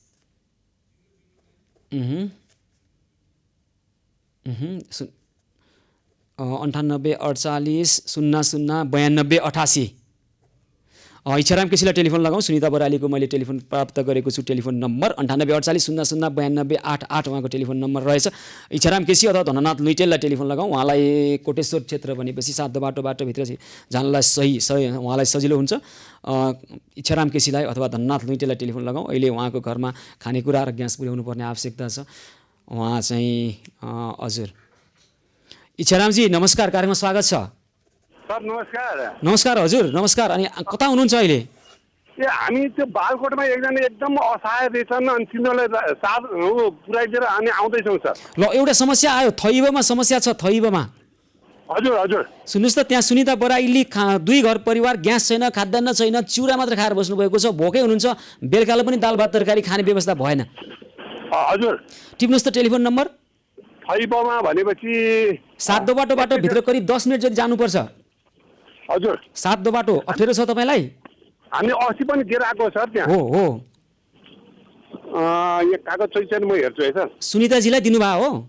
9848 00 92 88। इच्छाराम केसीलाई टेलिफोन लगाउँ। सुनिता बराइलीको मैले टेलिफोन प्राप्त गरेको छु, टेलिफोन नम्बर 9848 00 92 88 उहाँको टेलिफोन नम्बर रहेछ। इच्छाराम केसी अथवा धननाथ लुइटेललाई टेलिफोन लगाउँ। उहाँलाई कोटेश्वर क्षेत्र भनेपछि सातो बाटोभित्र जानलाई सही उहाँलाई सजिलो हुन्छ। इच्छाराम केसीलाई अथवा धननाथ लुइटेललाई टेलिफोन लगाउँ। अहिले उहाँको घरमा खानेकुरा र ग्यास पुर्याउनु पर्ने आवश्यकता छ। उहाँ चाहिँ हजुर इच्छारामजी नमस्कार, कार्यक्रममा स्वागत छ सर। नमस्कार हजुर, नमस्कार। अनि कता हुनुहुन्छ अहिले? हामी त्यो बालकोटमा एकजना एकदम असहाय रहेछन्, अनि तिनीहरूलाई साथ पुऱ्याइदिएर हामी आउँदैछौँ सर। ल एउटा समस्या आयो, थैबोमा समस्या छ। थैबोमा हजुर सुन्नुहोस् त, त्यहाँ सुनिता बराइली 2 घर परिवार, ग्यास छैन, खाद्यान्न छैन, चिउरा मात्र खाएर बस्नुभएको छ, भोकै हुनुहुन्छ, बेलुकालाई पनि दाल भात तरकारी खाने व्यवस्था भएन। हजुर टिप्नुहोस् त टेलिफोन नम्बर। थैबोमा भनेपछि सातो बाटोबाट भित्र करिब 10 मिनट जति जानुपर्छ। हजुर सातो बाटो अप्ठ्यारो छ तपाईँलाई? हामी अस्ति पनि दिएर आएको सर त्यहाँ। हो यहाँ कागज छैन, म हेर्छु है सर। सुनिताजीलाई दिनुभयो हो?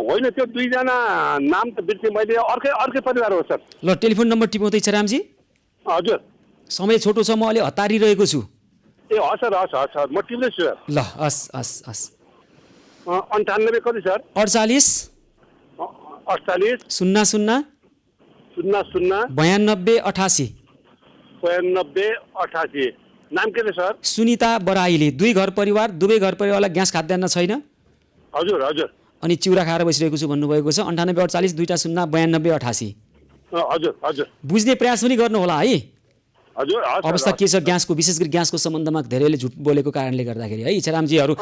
होइन, त्यो 2 जना नाम त बिर्सेँ मैले, अर्कै परिवार हो सर। ल टेलिफोन नम्बर टिप्नु त इच्छारामजी। हजुर समय छोटो छ, म अलि हतारिरहेको छु। ए हस् सर, म टिप्दैछु सर। ल हस् 98 कति सर? 48 00 92 88। नाम के रे सर? सुनिता बराइली। 2 घर परिवार, 2 घर परिवारलाई ग्यास खाद्यान्न छैन। हजुर अनि चिउरा खाएर बसिरहेको छु भन्नुभएको छ। 9848 20 92 88। हजुर बुझ्ने प्रयास पनि गर्नु होला है। हजुर अवस्था के छ ग्यासको, विशेष गरी ग्यासको सम्बन्धमा धेरैले झुट बोलेको कारणले गर्दाखेरि है। इच्छारामजीहरू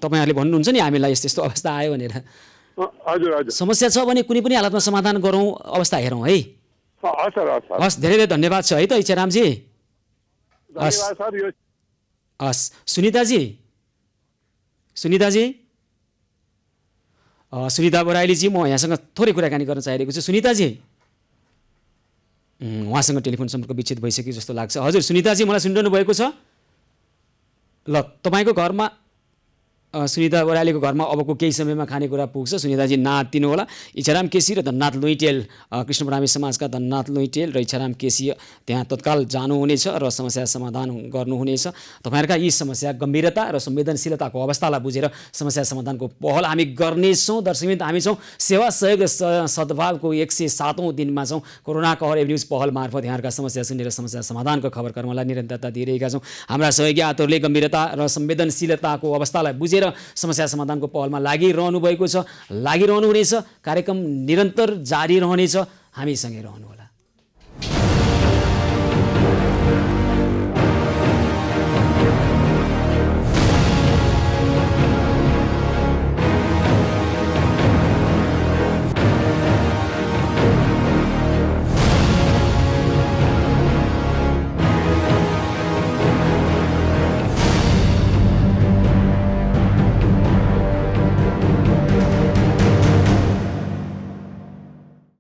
तपाईँहरूले भन्नुहुन्छ नि हामीलाई यस्तो यस्तो अवस्था आयो भनेर। हजुर समस्या छ भने कुनै पनि हालतमा समाधान गरौँ, अवस्था हेरौँ है। हस् धेरै धन्यवाद छ है त इच्छारामजी। हस् सुनिताजी सुनिता बराइलीजी, म यहाँसँग थोरै कुराकानी गर्न चाहिरहेको छु। सुनिताजी उहाँसँग टेलिफोन सम्पर्क विच्छेद भइसक्यो जस्तो लाग्छ। हजुर सुनिताजी मलाई सुनिरहनु भएको छ? ल तपाईँको घरमा सुनिता बराइलीको घरमा अबको केही समयमा खानेकुरा पुग्छ। सुनिताजी नातिनु होला इच्छाराम केसी र धननाथ लुइटेल, कृष्ण बरामी समाजका धननाथ लुइटेल र इच्छाराम केसी त्यहाँ तत्काल जानुहुनेछ र समस्या समाधान गर्नुहुनेछ। तपाईँहरूका यी समस्या गम्भीरता र संवेदनशीलताको अवस्थालाई बुझेर समस्या समाधानको पहल हामी गर्नेछौँ। दर्शकवृन्द, हामी छौँ सेवा सहयोग र सद्भावको 107औं दिनमा छौँ। कोरोना कहर एभ न्युज पहल मार्फत यहाँहरूका समस्या सुनेर समस्या समाधानको खबर कर्मलाई निरन्तरता दिइरहेका छौँ। हाम्रा सहयोगी आतहरूले गम्भीरता र संवेदनशीलताको अवस्थालाई बुझेर समस्या समाधानको पहलमा लागिरहनु भएको छ, लागिरहनु हुनेछ। कार्यक्रम निरन्तर जारी रहनेछ। हामीसँगै रहनुहोला।